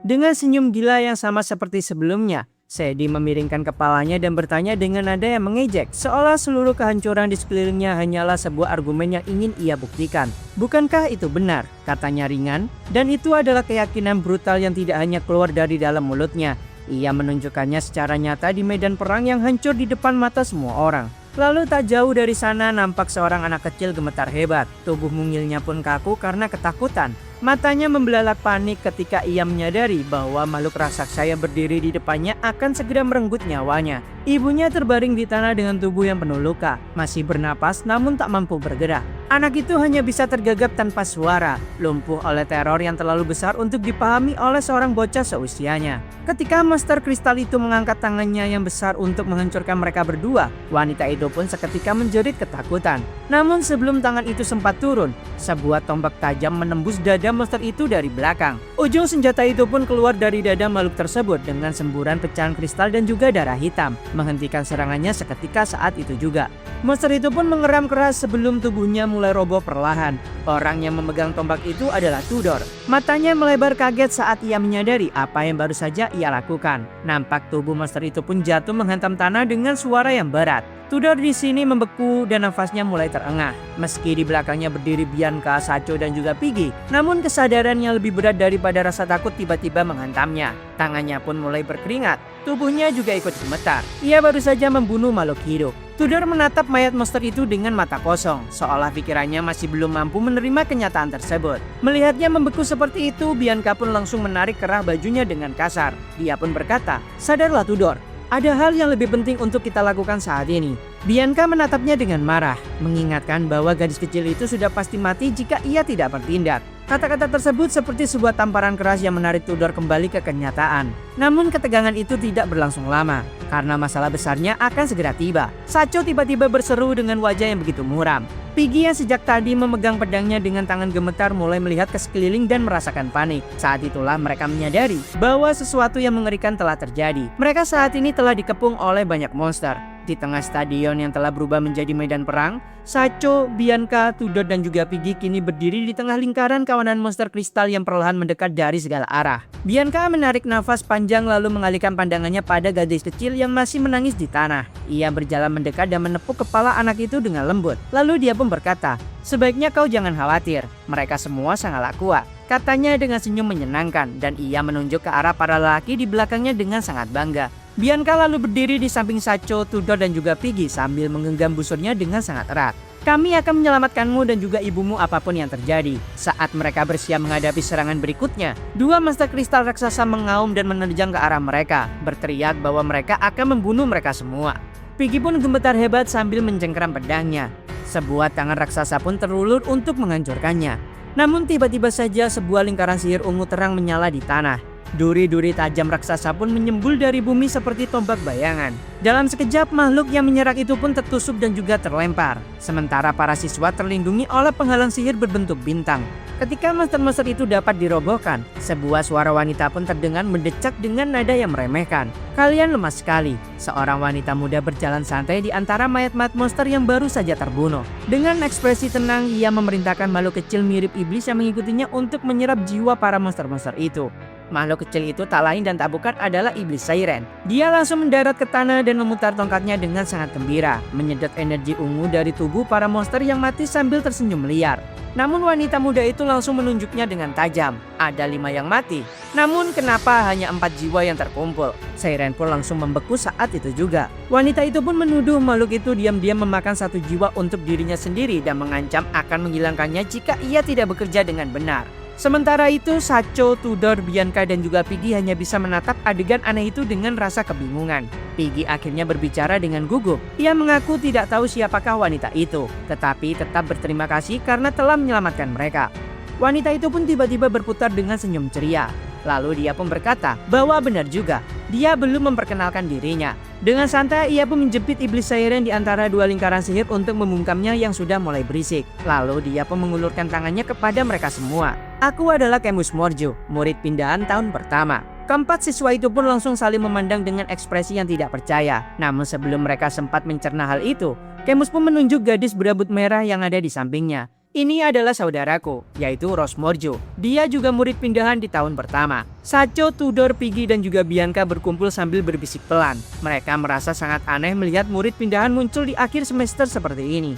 Dengan senyum gila yang sama seperti sebelumnya, Sadie memiringkan kepalanya dan bertanya dengan nada yang mengejek, seolah seluruh kehancuran di sekelilingnya hanyalah sebuah argumen yang ingin ia buktikan. Bukankah itu benar? Katanya ringan, dan itu adalah keyakinan brutal yang tidak hanya keluar dari dalam mulutnya. Ia menunjukkannya secara nyata di medan perang yang hancur di depan mata semua orang. Lalu tak jauh dari sana nampak seorang anak kecil gemetar hebat. Tubuh mungilnya pun kaku karena ketakutan. Matanya membelalak panik ketika ia menyadari bahwa makhluk raksasa yang berdiri di depannya akan segera merenggut nyawanya. Ibunya terbaring di tanah dengan tubuh yang penuh luka, masih bernapas namun tak mampu bergerak. Anak itu hanya bisa tergagap tanpa suara, lumpuh oleh teror yang terlalu besar untuk dipahami oleh seorang bocah seusianya. Ketika monster kristal itu mengangkat tangannya yang besar untuk menghancurkan mereka berdua, wanita itu pun seketika menjerit ketakutan. Namun sebelum tangan itu sempat turun, sebuah tombak tajam menembus dada monster itu dari belakang. Ujung senjata itu pun keluar dari dada makhluk tersebut dengan semburan pecahan kristal dan juga darah hitam, menghentikan serangannya seketika saat itu juga. Monster itu pun mengeram keras sebelum tubuhnya mulai roboh perlahan. Orang yang memegang tombak itu adalah Tudor. Matanya melebar kaget saat ia menyadari apa yang baru saja ia lakukan. Nampak tubuh monster itu pun jatuh menghantam tanah dengan suara yang berat. Tudor di sini membeku dan nafasnya mulai terengah. Meski di belakangnya berdiri Bianca, Sacho dan juga Piggy, namun kesadaran yang lebih berat daripada rasa takut tiba-tiba menghantamnya. Tangannya pun mulai berkeringat. Tubuhnya juga ikut gemetar. Ia baru saja membunuh makhluk hidup. Tudor menatap mayat monster itu dengan mata kosong, seolah pikirannya masih belum mampu menerima kenyataan tersebut. Melihatnya membeku seperti itu, Bianca pun langsung menarik kerah bajunya dengan kasar. Dia pun berkata, "Sadarlah Tudor, ada hal yang lebih penting untuk kita lakukan saat ini." Bianca menatapnya dengan marah, mengingatkan bahwa gadis kecil itu sudah pasti mati jika ia tidak bertindak. Kata-kata tersebut seperti sebuah tamparan keras yang menarik Tudor kembali ke kenyataan. Namun ketegangan itu tidak berlangsung lama, karena masalah besarnya akan segera tiba. Sacho tiba-tiba berseru dengan wajah yang begitu muram. Piggy yang sejak tadi memegang pedangnya dengan tangan gemetar mulai melihat ke sekeliling dan merasakan panik. Saat itulah mereka menyadari bahwa sesuatu yang mengerikan telah terjadi. Mereka saat ini telah dikepung oleh banyak monster. Di tengah stadion yang telah berubah menjadi medan perang, Sacho, Bianca, Tudor dan juga Piggy kini berdiri di tengah lingkaran kawanan monster kristal yang perlahan mendekat dari segala arah. Bianca menarik nafas panjang lalu mengalihkan pandangannya pada gadis kecil yang masih menangis di tanah. Ia berjalan mendekat dan menepuk kepala anak itu dengan lembut. Lalu dia pun berkata, "Sebaiknya kau jangan khawatir, mereka semua sangatlah kuat," katanya dengan senyum menyenangkan, dan ia menunjuk ke arah para lelaki di belakangnya dengan sangat bangga. Bianca lalu berdiri di samping Sacho, Tudor dan juga Piggy sambil menggenggam busurnya dengan sangat erat. "Kami akan menyelamatkanmu dan juga ibumu apapun yang terjadi." Saat mereka bersiap menghadapi serangan berikutnya, dua monster kristal raksasa mengaum dan menerjang ke arah mereka, berteriak bahwa mereka akan membunuh mereka semua. Piggy pun gemetar hebat sambil mencengkeram pedangnya. Sebuah tangan raksasa pun terulur untuk menghancurkannya. Namun tiba-tiba saja sebuah lingkaran sihir ungu terang menyala di tanah. Duri-duri tajam raksasa pun menyembul dari bumi seperti tombak bayangan. Dalam sekejap makhluk yang menyerang itu pun tertusuk dan juga terlempar. Sementara para siswa terlindungi oleh penghalang sihir berbentuk bintang. Ketika monster-monster itu dapat dirobohkan, sebuah suara wanita pun terdengar mendecak dengan nada yang meremehkan. "Kalian lemah sekali." Seorang wanita muda berjalan santai di antara mayat-mayat monster yang baru saja terbunuh. Dengan ekspresi tenang, ia memerintahkan makhluk kecil mirip iblis yang mengikutinya untuk menyerap jiwa para monster-monster itu. Makhluk kecil itu tak lain dan tak bukan adalah iblis Siren. Dia langsung mendarat ke tanah dan memutar tongkatnya dengan sangat gembira, menyedot energi ungu dari tubuh para monster yang mati sambil tersenyum liar. Namun wanita muda itu langsung menunjuknya dengan tajam. Ada 5 yang mati. Namun kenapa hanya 4 jiwa yang terkumpul? Siren pun langsung membeku saat itu juga. Wanita itu pun menuduh makhluk itu diam-diam memakan 1 jiwa untuk dirinya sendiri dan mengancam akan menghilangkannya jika ia tidak bekerja dengan benar. Sementara itu, Sacho, Tudor, Bianca dan juga Piggy hanya bisa menatap adegan aneh itu dengan rasa kebingungan. Piggy akhirnya berbicara dengan gugup. Ia mengaku tidak tahu siapakah wanita itu, tetapi tetap berterima kasih karena telah menyelamatkan mereka. Wanita itu pun tiba-tiba berputar dengan senyum ceria. Lalu dia pun berkata bahwa benar juga, dia belum memperkenalkan dirinya. Dengan santai ia pun menjepit iblis Siren di antara 2 lingkaran sihir untuk membungkamnya yang sudah mulai berisik. Lalu dia pun mengulurkan tangannya kepada mereka semua. Aku adalah Camus Morjo, murid pindahan tahun pertama. Keempat siswa itu pun langsung saling memandang dengan ekspresi yang tidak percaya. Namun sebelum mereka sempat mencerna hal itu, Camus pun menunjuk gadis berambut merah yang ada di sampingnya. Ini adalah saudaraku, yaitu Rose Morjo. Dia juga murid pindahan di tahun pertama. Sacho, Tudor, Piggy dan juga Bianca berkumpul sambil berbisik pelan. Mereka merasa sangat aneh melihat murid pindahan muncul di akhir semester seperti ini.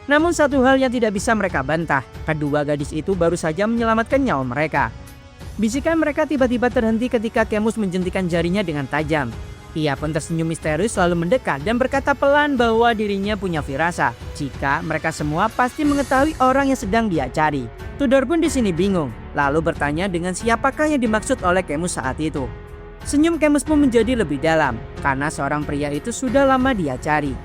Namun satu hal yang tidak bisa mereka bantah, kedua gadis itu baru saja menyelamatkan nyawa mereka. Bisikan mereka tiba-tiba terhenti ketika Camus menjentikan jarinya dengan tajam. Ia pun tersenyum misterius lalu mendekat dan berkata pelan bahwa dirinya punya firasat jika mereka semua pasti mengetahui orang yang sedang dia cari. Tudor pun di sini bingung, lalu bertanya dengan siapakah yang dimaksud oleh Camus saat itu. Senyum Camus pun menjadi lebih dalam karena seorang pria itu sudah lama dia cari.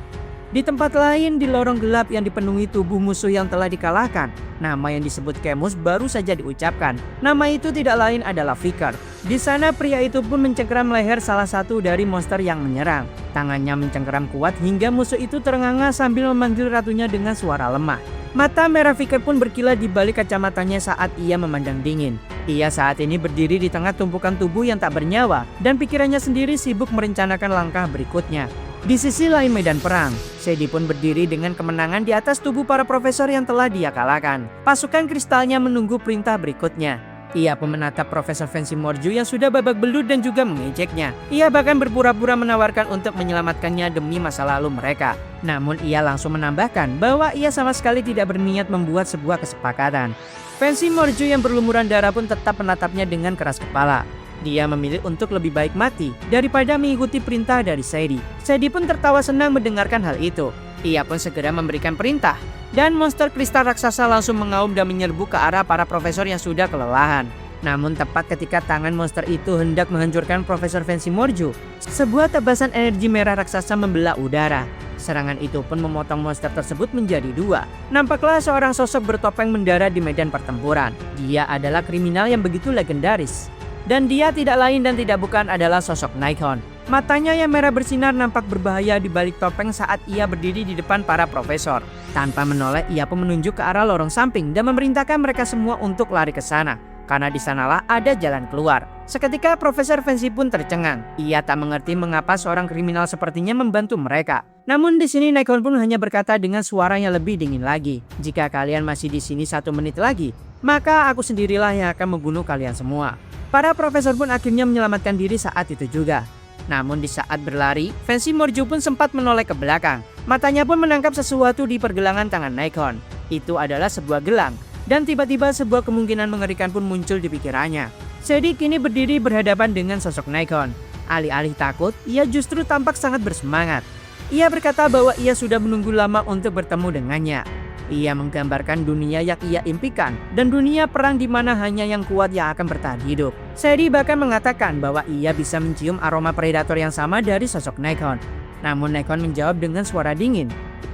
Di tempat lain di lorong gelap yang dipenuhi tubuh musuh yang telah dikalahkan, nama yang disebut Camus baru saja diucapkan. Nama itu tidak lain adalah Vicar. Di sana pria itu pun mencengkeram leher salah satu dari monster yang menyerang. Tangannya mencengkeram kuat hingga musuh itu terengah-engah sambil memanggil ratunya dengan suara lemah. Mata merah Vicar pun berkilat di balik kacamatanya saat ia memandang dingin. Ia saat ini berdiri di tengah tumpukan tubuh yang tak bernyawa dan pikirannya sendiri sibuk merencanakan langkah berikutnya. Di sisi lain medan perang, Sadie pun berdiri dengan kemenangan di atas tubuh para profesor yang telah dia kalahkan. Pasukan kristalnya menunggu perintah berikutnya. Ia pun menatap Profesor Fancy Morju yang sudah babak belur dan juga mengejeknya. Ia bahkan berpura-pura menawarkan untuk menyelamatkannya demi masa lalu mereka. Namun ia langsung menambahkan bahwa ia sama sekali tidak berniat membuat sebuah kesepakatan. Fancy Morju yang berlumuran darah pun tetap menatapnya dengan keras kepala. Dia memilih untuk lebih baik mati daripada mengikuti perintah dari Sadie. Sadie pun tertawa senang mendengarkan hal itu. Ia pun segera memberikan perintah dan monster kristal raksasa langsung mengaum dan menyerbu ke arah para profesor yang sudah kelelahan. Namun tepat ketika tangan monster itu hendak menghancurkan Profesor Fancy Morju, sebuah tebasan energi merah raksasa membelah udara. Serangan itu pun memotong monster tersebut menjadi 2. Nampaklah seorang sosok bertopeng mendarat di medan pertempuran. Dia adalah kriminal yang begitu legendaris. Dan dia tidak lain dan tidak bukan adalah sosok Nikon. Matanya yang merah bersinar nampak berbahaya di balik topeng saat ia berdiri di depan para profesor. Tanpa menoleh, ia pun menunjuk ke arah lorong samping dan memerintahkan mereka semua untuk lari ke sana. Karena di sanalah ada jalan keluar. Seketika Profesor Fancy pun tercengang. Ia tak mengerti mengapa seorang kriminal sepertinya membantu mereka. Namun di sini Nikon pun hanya berkata dengan suara yang lebih dingin lagi. Jika kalian masih di sini 1 menit lagi, maka aku sendirilah yang akan membunuh kalian semua. Para profesor pun akhirnya menyelamatkan diri saat itu juga. Namun di saat berlari, Fancy Morju pun sempat menoleh ke belakang. Matanya pun menangkap sesuatu di pergelangan tangan Nikon. Itu adalah sebuah gelang. Dan tiba-tiba sebuah kemungkinan mengerikan pun muncul di pikirannya. Sadie kini berdiri berhadapan dengan sosok Nikon. Alih-alih takut, ia justru tampak sangat bersemangat. Ia berkata bahwa ia sudah menunggu lama untuk bertemu dengannya. Ia menggambarkan dunia yang ia impikan dan dunia perang di mana hanya yang kuat yang akan bertahan hidup. Sadie bahkan mengatakan bahwa ia bisa mencium aroma predator yang sama dari sosok Nikon. Namun Nikon menjawab dengan suara dingin.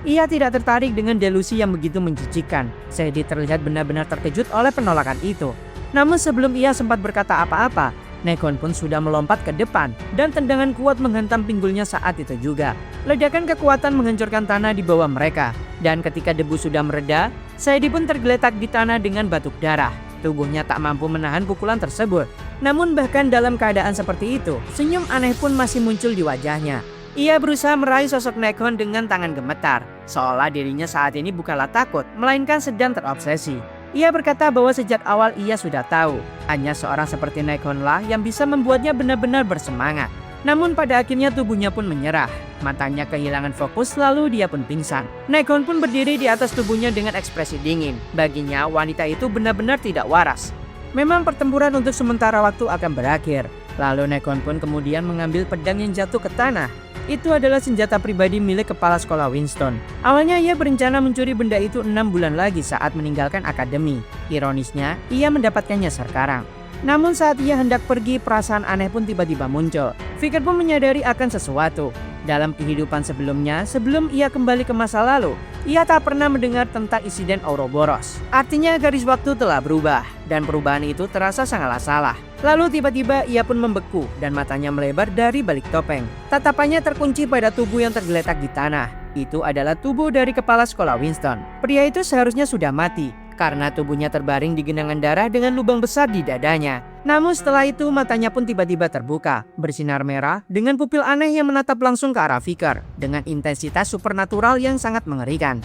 Ia tidak tertarik dengan delusi yang begitu menjijikkan. Sadie terlihat benar-benar terkejut oleh penolakan itu. Namun sebelum ia sempat berkata apa-apa, Nikon pun sudah melompat ke depan dan tendangan kuat menghantam pinggulnya saat itu juga. Ledakan kekuatan menghancurkan tanah di bawah mereka. Dan ketika debu sudah mereda, Sadie pun tergeletak di tanah dengan batuk darah. Tubuhnya tak mampu menahan pukulan tersebut. Namun bahkan dalam keadaan seperti itu, senyum aneh pun masih muncul di wajahnya. Ia berusaha meraih sosok Nikon dengan tangan gemetar, seolah dirinya saat ini bukanlah takut, melainkan sedang terobsesi. Ia berkata bahwa sejak awal ia sudah tahu, hanya seorang seperti Naekwon lah yang bisa membuatnya benar-benar bersemangat. Namun pada akhirnya tubuhnya pun menyerah, matanya kehilangan fokus lalu dia pun pingsan. Naekwon pun berdiri di atas tubuhnya dengan ekspresi dingin. Baginya wanita itu benar-benar tidak waras. Memang pertempuran untuk sementara waktu akan berakhir. Lalu Naekwon pun kemudian mengambil pedang yang jatuh ke tanah. Itu adalah senjata pribadi milik kepala sekolah Winston. Awalnya ia berencana mencuri benda itu 6 bulan lagi saat meninggalkan akademi. Ironisnya, ia mendapatkannya sekarang. Namun saat ia hendak pergi, perasaan aneh pun tiba-tiba muncul. Fikir pun menyadari akan sesuatu. Dalam kehidupan sebelumnya, sebelum ia kembali ke masa lalu, ia tak pernah mendengar tentang insiden Ouroboros. Artinya garis waktu telah berubah, dan perubahan itu terasa sangatlah salah. Lalu tiba-tiba ia pun membeku dan matanya melebar dari balik topeng. Tatapannya terkunci pada tubuh yang tergeletak di tanah. Itu adalah tubuh dari kepala sekolah Winston. Pria itu seharusnya sudah mati, karena tubuhnya terbaring di genangan darah dengan lubang besar di dadanya. Namun setelah itu matanya pun tiba-tiba terbuka, bersinar merah dengan pupil aneh yang menatap langsung ke arah Fikar dengan intensitas supernatural yang sangat mengerikan.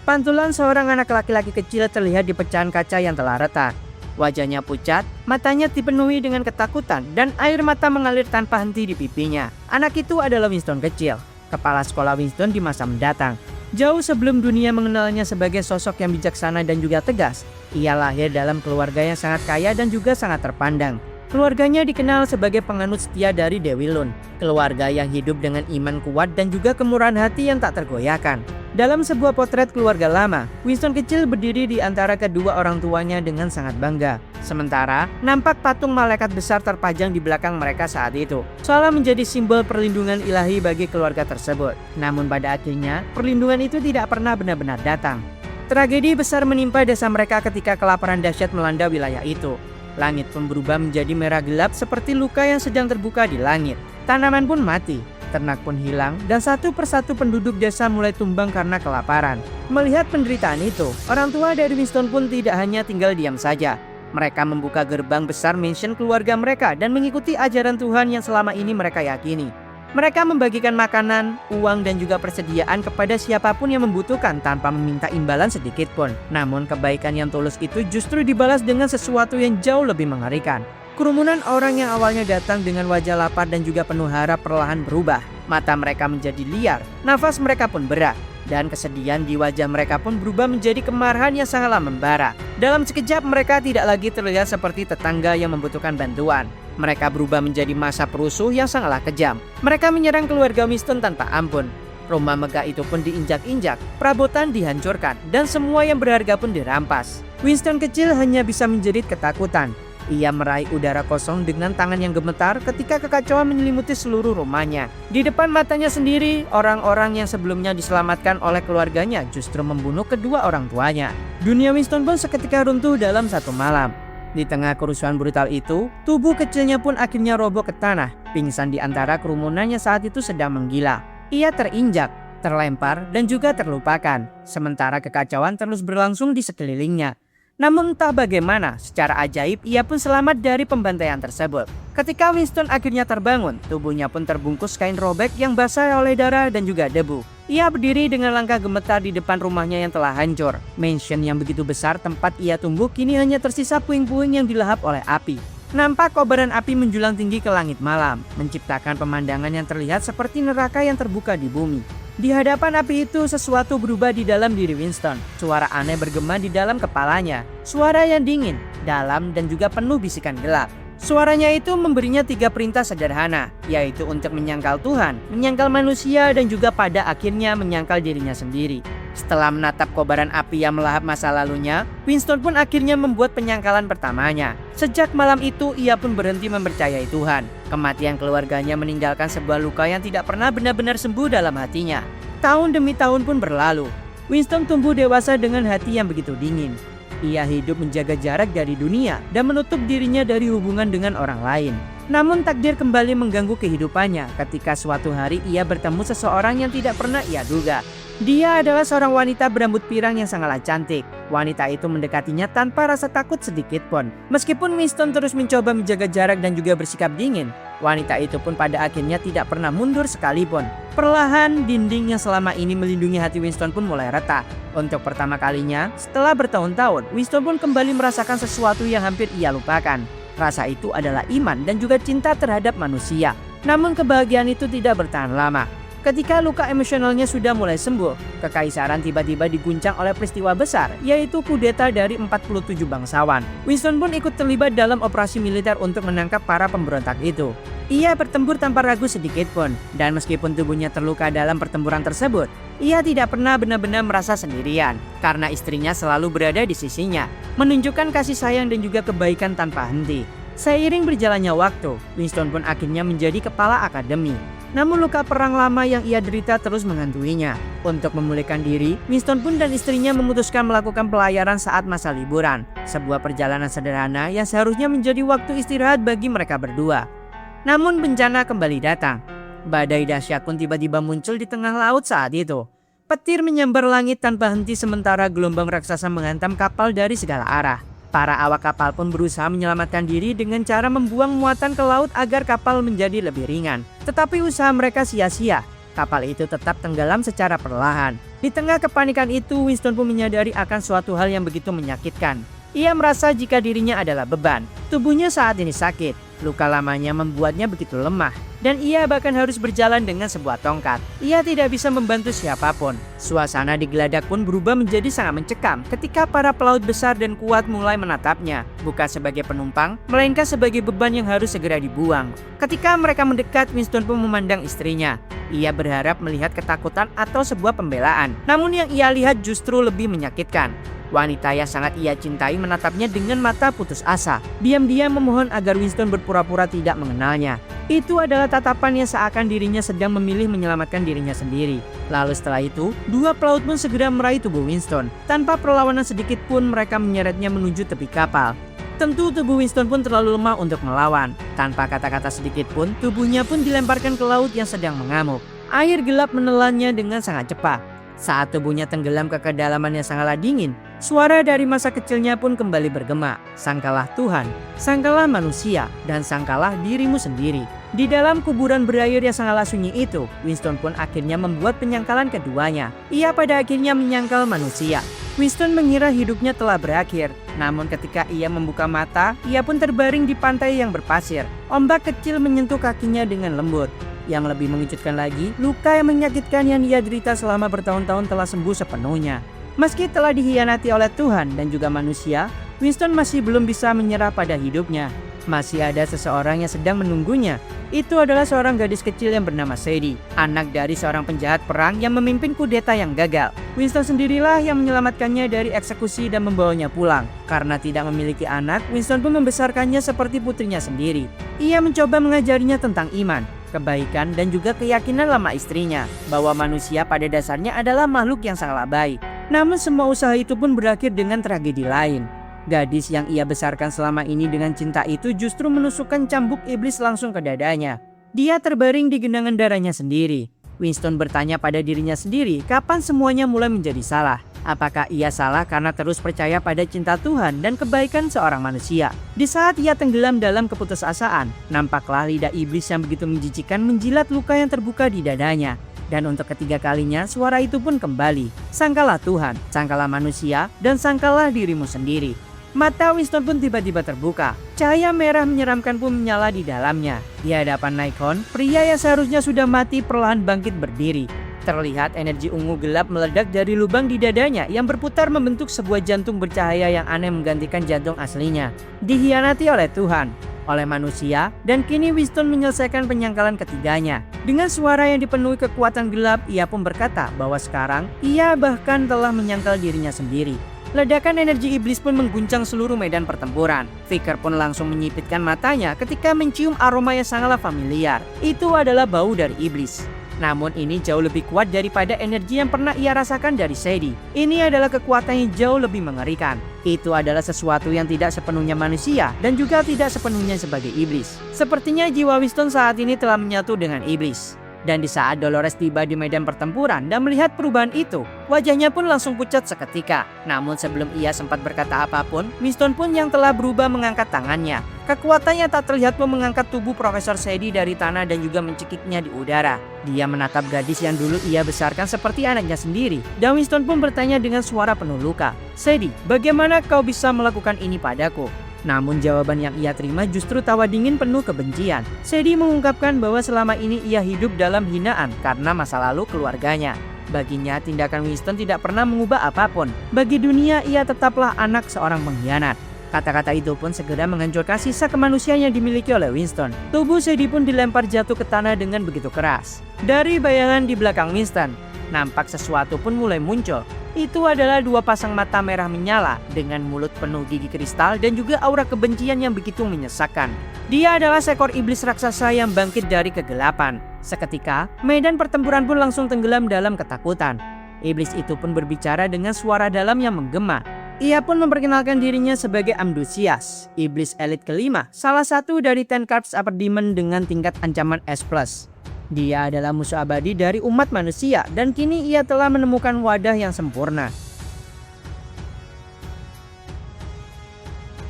Pantulan seorang anak laki-laki kecil terlihat di pecahan kaca yang telah retak. Wajahnya pucat, matanya dipenuhi dengan ketakutan dan air mata mengalir tanpa henti di pipinya. Anak itu adalah Winston kecil, kepala sekolah Winston di masa mendatang. Jauh sebelum dunia mengenalnya sebagai sosok yang bijaksana dan juga tegas, ia lahir dalam keluarga yang sangat kaya dan juga sangat terpandang. Keluarganya dikenal sebagai penganut setia dari Dewi Lun, keluarga yang hidup dengan iman kuat dan juga kemurahan hati yang tak tergoyahkan. Dalam sebuah potret keluarga lama, Winston kecil berdiri di antara kedua orang tuanya dengan sangat bangga. Sementara, nampak patung malaikat besar terpajang di belakang mereka saat itu, seolah menjadi simbol perlindungan ilahi bagi keluarga tersebut. Namun pada akhirnya, perlindungan itu tidak pernah benar-benar datang. Tragedi besar menimpa desa mereka ketika kelaparan dahsyat melanda wilayah itu. Langit pun berubah menjadi merah gelap seperti luka yang sedang terbuka di langit. Tanaman pun mati, ternak pun hilang, dan satu persatu penduduk desa mulai tumbang karena kelaparan. Melihat penderitaan itu, orang tua dari Winston pun tidak hanya tinggal diam saja. Mereka membuka gerbang besar mansion keluarga mereka dan mengikuti ajaran Tuhan yang selama ini mereka yakini. Mereka membagikan makanan, uang, dan juga persediaan kepada siapapun yang membutuhkan tanpa meminta imbalan sedikit pun. Namun kebaikan yang tulus itu justru dibalas dengan sesuatu yang jauh lebih mengerikan. Kerumunan orang yang awalnya datang dengan wajah lapar dan juga penuh harap perlahan berubah. Mata mereka menjadi liar, nafas mereka pun berat, dan kesedihan di wajah mereka pun berubah menjadi kemarahan yang sangatlah membara. Dalam sekejap mereka tidak lagi terlihat seperti tetangga yang membutuhkan bantuan. Mereka berubah menjadi massa perusuh yang sangatlah kejam. Mereka menyerang keluarga Winston tanpa ampun. Rumah megah itu pun diinjak-injak, perabotan dihancurkan, dan semua yang berharga pun dirampas. Winston kecil hanya bisa menjerit ketakutan. Ia meraih udara kosong dengan tangan yang gemetar ketika kekacauan menyelimuti seluruh rumahnya. Di depan matanya sendiri, orang-orang yang sebelumnya diselamatkan oleh keluarganya justru membunuh kedua orang tuanya. Dunia Winston pun seketika runtuh dalam satu malam. Di tengah kerusuhan brutal itu, tubuh kecilnya pun akhirnya roboh ke tanah, pingsan di antara kerumunannya saat itu sedang menggila. Ia terinjak, terlempar, dan juga terlupakan, sementara kekacauan terus berlangsung di sekelilingnya. Namun entah bagaimana, secara ajaib ia pun selamat dari pembantaian tersebut. Ketika Winston akhirnya terbangun, tubuhnya pun terbungkus kain robek yang basah oleh darah dan juga debu. Ia berdiri dengan langkah gemetar di depan rumahnya yang telah hancur. Mansion yang begitu besar tempat ia tumbuh kini hanya tersisa puing-puing yang dilahap oleh api. Nampak kobaran api menjulang tinggi ke langit malam, menciptakan pemandangan yang terlihat seperti neraka yang terbuka di bumi. Di hadapan api itu sesuatu berubah di dalam diri Winston. Suara aneh bergema di dalam kepalanya. Suara yang dingin, dalam, dan juga penuh bisikan gelap. Suaranya itu memberinya 3 perintah sederhana, yaitu untuk menyangkal Tuhan, menyangkal manusia, dan juga pada akhirnya menyangkal dirinya sendiri. Setelah menatap kobaran api yang melahap masa lalunya, Winston pun akhirnya membuat penyangkalan pertamanya. Sejak malam itu, ia pun berhenti mempercayai Tuhan. Kematian keluarganya meninggalkan sebuah luka yang tidak pernah benar-benar sembuh dalam hatinya. Tahun demi tahun pun berlalu. Winston tumbuh dewasa dengan hati yang begitu dingin. Ia hidup menjaga jarak dari dunia dan menutup dirinya dari hubungan dengan orang lain. Namun takdir kembali mengganggu kehidupannya ketika suatu hari ia bertemu seseorang yang tidak pernah ia duga. Dia adalah seorang wanita berambut pirang yang sangatlah cantik. Wanita itu mendekatinya tanpa rasa takut sedikit pun. Meskipun Winston terus mencoba menjaga jarak dan juga bersikap dingin, wanita itu pun pada akhirnya tidak pernah mundur sekalipun. Perlahan, dinding yang selama ini melindungi hati Winston pun mulai retak. Untuk pertama kalinya, setelah bertahun-tahun, Winston pun kembali merasakan sesuatu yang hampir ia lupakan. Rasa itu adalah iman dan juga cinta terhadap manusia. Namun kebahagiaan itu tidak bertahan lama. Ketika luka emosionalnya sudah mulai sembuh, kekaisaran tiba-tiba diguncang oleh peristiwa besar, yaitu kudeta dari 47 bangsawan. Winston pun ikut terlibat dalam operasi militer untuk menangkap para pemberontak itu. Ia bertempur tanpa ragu sedikit pun, dan meskipun tubuhnya terluka dalam pertempuran tersebut, ia tidak pernah benar-benar merasa sendirian, karena istrinya selalu berada di sisinya, menunjukkan kasih sayang dan juga kebaikan tanpa henti. Seiring berjalannya waktu, Winston pun akhirnya menjadi kepala akademi. Namun luka perang lama yang ia derita terus menghantuinya. Untuk memulihkan diri, Winston pun dan istrinya memutuskan melakukan pelayaran saat masa liburan. Sebuah perjalanan sederhana yang seharusnya menjadi waktu istirahat bagi mereka berdua. Namun bencana kembali datang. Badai dahsyat pun tiba-tiba muncul di tengah laut saat itu. Petir menyambar langit tanpa henti sementara gelombang raksasa menghantam kapal dari segala arah. Para awak kapal pun berusaha menyelamatkan diri dengan cara membuang muatan ke laut agar kapal menjadi lebih ringan. Tetapi usaha mereka sia-sia. Kapal itu tetap tenggelam secara perlahan. Di tengah kepanikan itu, Winston pun menyadari akan suatu hal yang begitu menyakitkan. Ia merasa jika dirinya adalah beban. Tubuhnya saat ini sakit. Luka lamanya membuatnya begitu lemah. Dan ia bahkan harus berjalan dengan sebuah tongkat. Ia tidak bisa membantu siapapun. Suasana di geladak pun berubah menjadi sangat mencekam ketika para pelaut besar dan kuat mulai menatapnya. Bukan sebagai penumpang, melainkan sebagai beban yang harus segera dibuang. Ketika mereka mendekat, Winston pun memandang istrinya. Ia berharap melihat ketakutan atau sebuah pembelaan. Namun yang ia lihat justru lebih menyakitkan. Wanita yang sangat ia cintai menatapnya dengan mata putus asa. Diam-diam memohon agar Winston berpura-pura tidak mengenalnya. Itu adalah tatapan yang seakan dirinya sedang memilih menyelamatkan dirinya sendiri. Lalu setelah itu, dua pelaut pun segera meraih tubuh Winston. Tanpa perlawanan sedikit pun mereka menyeretnya menuju tepi kapal. Tentu tubuh Winston pun terlalu lemah untuk melawan. Tanpa kata-kata sedikit pun, tubuhnya pun dilemparkan ke laut yang sedang mengamuk. Air gelap menelannya dengan sangat cepat. Saat tubuhnya tenggelam ke kedalaman yang sangatlah dingin, suara dari masa kecilnya pun kembali bergema. Sangkalah Tuhan, sangkalah manusia, dan sangkalah dirimu sendiri. Di dalam kuburan berair yang sangatlah sunyi itu, Winston pun akhirnya membuat penyangkalan keduanya. Ia pada akhirnya menyangkal manusia. Winston mengira hidupnya telah berakhir. Namun ketika ia membuka mata, ia pun terbaring di pantai yang berpasir. Ombak kecil menyentuh kakinya dengan lembut. Yang lebih mengejutkan lagi, luka yang menyakitkan yang ia derita selama bertahun-tahun telah sembuh sepenuhnya. Meski telah dihianati oleh Tuhan dan juga manusia, Winston masih belum bisa menyerah pada hidupnya. Masih ada seseorang yang sedang menunggunya. Itu adalah seorang gadis kecil yang bernama Sadie, anak dari seorang penjahat perang yang memimpin kudeta yang gagal. Winston sendirilah yang menyelamatkannya dari eksekusi dan membawanya pulang. Karena tidak memiliki anak, Winston pun membesarkannya seperti putrinya sendiri. Ia mencoba mengajarinya tentang iman, kebaikan, dan juga keyakinan lama istrinya bahwa manusia pada dasarnya adalah makhluk yang sangatlah baik. Namun semua usaha itu pun berakhir dengan tragedi lain. Gadis yang ia besarkan selama ini dengan cinta itu justru menusukkan cambuk iblis langsung ke dadanya. Dia terbaring di genangan darahnya sendiri. Winston bertanya pada dirinya sendiri kapan semuanya mulai menjadi salah. Apakah ia salah karena terus percaya pada cinta Tuhan dan kebaikan seorang manusia? Di saat ia tenggelam dalam keputusasaan, nampaklah lidah iblis yang begitu menjijikan menjilat luka yang terbuka di dadanya. Dan untuk ketiga kalinya suara itu pun kembali. Sangkalah Tuhan, sangkalah manusia, dan sangkalah dirimu sendiri. Mata Winston pun tiba-tiba terbuka. Cahaya merah menyeramkan pun menyala di dalamnya. Di hadapan Nikon, pria yang seharusnya sudah mati perlahan bangkit berdiri. Terlihat energi ungu gelap meledak dari lubang di dadanya yang berputar membentuk sebuah jantung bercahaya yang aneh menggantikan jantung aslinya. Dihianati oleh Tuhan, oleh manusia, dan kini Winston menyelesaikan penyangkalan ketiganya. Dengan suara yang dipenuhi kekuatan gelap, ia pun berkata bahwa sekarang ia bahkan telah menyangkal dirinya sendiri. Ledakan energi iblis pun mengguncang seluruh medan pertempuran. Vicker pun langsung menyipitkan matanya ketika mencium aroma yang sangatlah familiar. Itu adalah bau dari iblis. Namun ini jauh lebih kuat daripada energi yang pernah ia rasakan dari Sadie. Ini adalah kekuatan yang jauh lebih mengerikan. Itu adalah sesuatu yang tidak sepenuhnya manusia dan juga tidak sepenuhnya sebagai iblis. Sepertinya jiwa Winston saat ini telah menyatu dengan iblis. Dan di saat Dolores tiba di medan pertempuran dan melihat perubahan itu, wajahnya pun langsung pucat seketika. Namun sebelum ia sempat berkata apapun, Winston pun yang telah berubah mengangkat tangannya. Kekuatannya tak terlihat pun mengangkat tubuh Profesor Sadie dari tanah dan juga mencekiknya di udara. Dia menatap gadis yang dulu ia besarkan seperti anaknya sendiri. Dan Winston pun bertanya dengan suara penuh luka, "Sadie, bagaimana kau bisa melakukan ini padaku?" Namun jawaban yang ia terima justru tawa dingin penuh kebencian. Sadie mengungkapkan bahwa selama ini ia hidup dalam hinaan karena masa lalu keluarganya. Baginya tindakan Winston tidak pernah mengubah apapun. Bagi dunia ia tetaplah anak seorang pengkhianat. Kata-kata itu pun segera menghancurkan sisa kemanusiaan yang dimiliki oleh Winston. Tubuh Sadie pun dilempar jatuh ke tanah dengan begitu keras. Dari bayangan di belakang Winston, nampak sesuatu pun mulai muncul. Itu adalah dua pasang mata merah menyala dengan mulut penuh gigi kristal dan juga aura kebencian yang begitu menyesakkan. Dia adalah seekor iblis raksasa yang bangkit dari kegelapan. Seketika, medan pertempuran pun langsung tenggelam dalam ketakutan. Iblis itu pun berbicara dengan suara dalam yang menggema. Ia pun memperkenalkan dirinya sebagai Amdusias, iblis elit kelima, salah satu dari Ten Corps Upper Demon dengan tingkat ancaman S+. Dia adalah musuh abadi dari umat manusia dan kini ia telah menemukan wadah yang sempurna.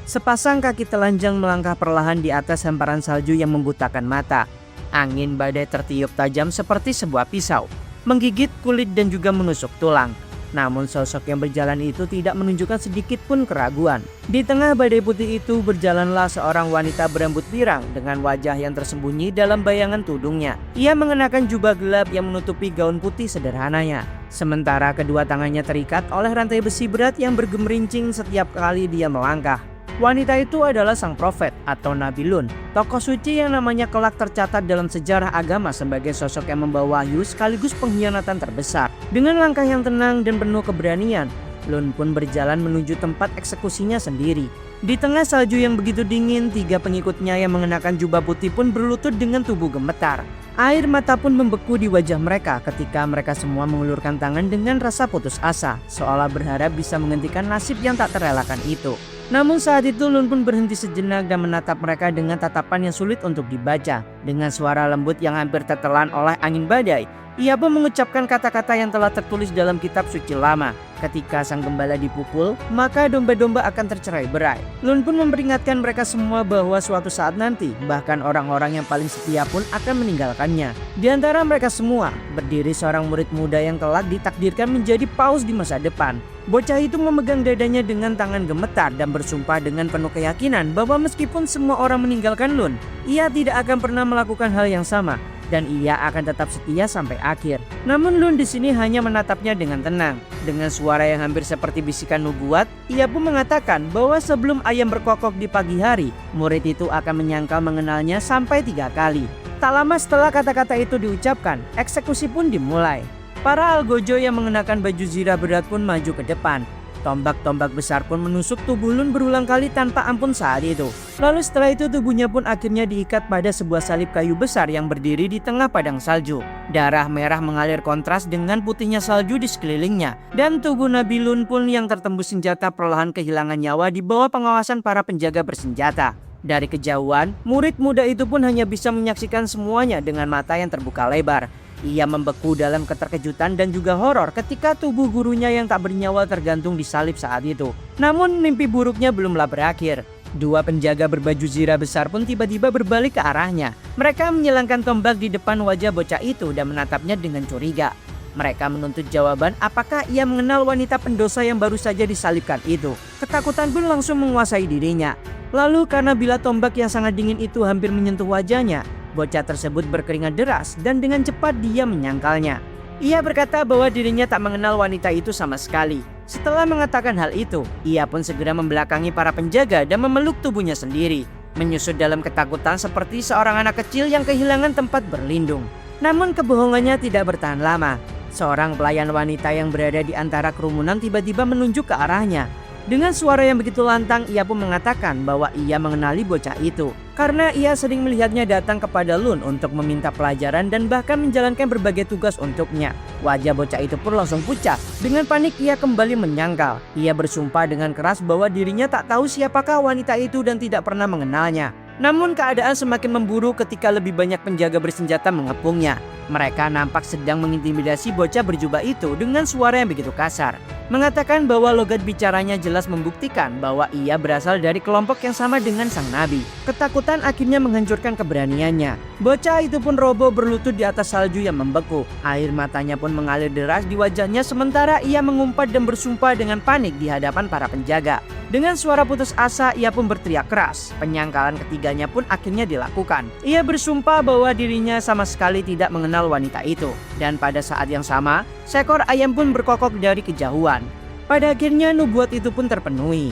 Sepasang kaki telanjang melangkah perlahan di atas hamparan salju yang membutakan mata. Angin badai tertiup tajam seperti sebuah pisau, menggigit kulit dan juga menusuk tulang. Namun sosok yang berjalan itu tidak menunjukkan sedikit pun keraguan. Di tengah badai putih itu berjalanlah seorang wanita berambut pirang dengan wajah yang tersembunyi dalam bayangan tudungnya. Ia mengenakan jubah gelap yang menutupi gaun putih sederhananya. Sementara kedua tangannya terikat oleh rantai besi berat yang bergemerincing setiap kali dia melangkah. Wanita itu adalah sang profet atau Nabi Lun, tokoh suci yang namanya kelak tercatat dalam sejarah agama sebagai sosok yang membawa wahyu sekaligus pengkhianatan terbesar. Dengan langkah yang tenang dan penuh keberanian, Lun pun berjalan menuju tempat eksekusinya sendiri. Di tengah salju yang begitu dingin, tiga pengikutnya yang mengenakan jubah putih pun berlutut dengan tubuh gemetar. Air mata pun membeku di wajah mereka ketika mereka semua mengulurkan tangan dengan rasa putus asa, seolah berharap bisa menghentikan nasib yang tak terelakkan itu. Namun saat itu Lun pun berhenti sejenak dan menatap mereka dengan tatapan yang sulit untuk dibaca. Dengan suara lembut yang hampir tertelan oleh angin badai, ia pun mengucapkan kata-kata yang telah tertulis dalam kitab suci lama. Ketika sang gembala dipukul, maka domba-domba akan tercerai-berai. Lun pun memperingatkan mereka semua bahwa suatu saat nanti, bahkan orang-orang yang paling setia pun akan meninggalkannya. Di antara mereka semua, berdiri seorang murid muda yang kelak ditakdirkan menjadi paus di masa depan. Bocah itu memegang dadanya dengan tangan gemetar dan bersumpah dengan penuh keyakinan bahwa meskipun semua orang meninggalkan Lun, ia tidak akan pernah melakukan hal yang sama. Dan ia akan tetap setia sampai akhir. Namun Lun di sini hanya menatapnya dengan tenang. Dengan suara yang hampir seperti bisikan nubuat, ia pun mengatakan bahwa sebelum ayam berkokok di pagi hari, murid itu akan menyangkal mengenalnya sampai 3 kali. Tak lama setelah kata-kata itu diucapkan, eksekusi pun dimulai. Para algojo yang mengenakan baju zirah berat pun maju ke depan. Tombak-tombak besar pun menusuk tubuh Lun berulang kali tanpa ampun saat itu. Lalu setelah itu tubuhnya pun akhirnya diikat pada sebuah salib kayu besar yang berdiri di tengah padang salju. Darah merah mengalir kontras dengan putihnya salju di sekelilingnya. Dan tubuh Nabi Lun pun yang tertembus senjata perlahan kehilangan nyawa di bawah pengawasan para penjaga bersenjata. Dari kejauhan, murid muda itu pun hanya bisa menyaksikan semuanya dengan mata yang terbuka lebar. Ia membeku dalam keterkejutan dan juga horor ketika tubuh gurunya yang tak bernyawa tergantung di salib saat itu. Namun mimpi buruknya belumlah berakhir. Dua penjaga berbaju zirah besar pun tiba-tiba berbalik ke arahnya. Mereka menyilangkan tombak di depan wajah bocah itu dan menatapnya dengan curiga. Mereka menuntut jawaban apakah ia mengenal wanita pendosa yang baru saja disalibkan itu. Ketakutan pun langsung menguasai dirinya. Lalu karena bila tombak yang sangat dingin itu hampir menyentuh wajahnya, bocah tersebut berkeringat deras dan dengan cepat dia menyangkalnya. Ia berkata bahwa dirinya tak mengenal wanita itu sama sekali. Setelah mengatakan hal itu, ia pun segera membelakangi para penjaga dan memeluk tubuhnya sendiri, menyusut dalam ketakutan seperti seorang anak kecil yang kehilangan tempat berlindung. Namun kebohongannya tidak bertahan lama. Seorang pelayan wanita yang berada di antara kerumunan tiba-tiba menunjuk ke arahnya. Dengan suara yang begitu lantang, ia pun mengatakan bahwa ia mengenali bocah itu karena ia sering melihatnya datang kepada Lun untuk meminta pelajaran dan bahkan menjalankan berbagai tugas untuknya. Wajah bocah itu pun langsung pucat. Dengan panik ia kembali menyangkal. Ia bersumpah dengan keras bahwa dirinya tak tahu siapakah wanita itu dan tidak pernah mengenalnya. Namun keadaan semakin memburuk ketika lebih banyak penjaga bersenjata mengepungnya. Mereka nampak sedang mengintimidasi bocah berjubah itu dengan suara yang begitu kasar. Mengatakan bahwa logat bicaranya jelas membuktikan bahwa ia berasal dari kelompok yang sama dengan sang nabi. Ketakutan akhirnya menghancurkan keberaniannya. Bocah itu pun roboh berlutut di atas salju yang membeku. Air matanya pun mengalir deras di wajahnya sementara ia mengumpat dan bersumpah dengan panik di hadapan para penjaga. Dengan suara putus asa ia pun berteriak keras. Penyangkalan ketiganya pun akhirnya dilakukan. Ia bersumpah bahwa dirinya sama sekali tidak mengenal wanita itu. Dan pada saat yang sama, seekor ayam pun berkokok dari kejauhan. Pada akhirnya nubuat itu pun terpenuhi.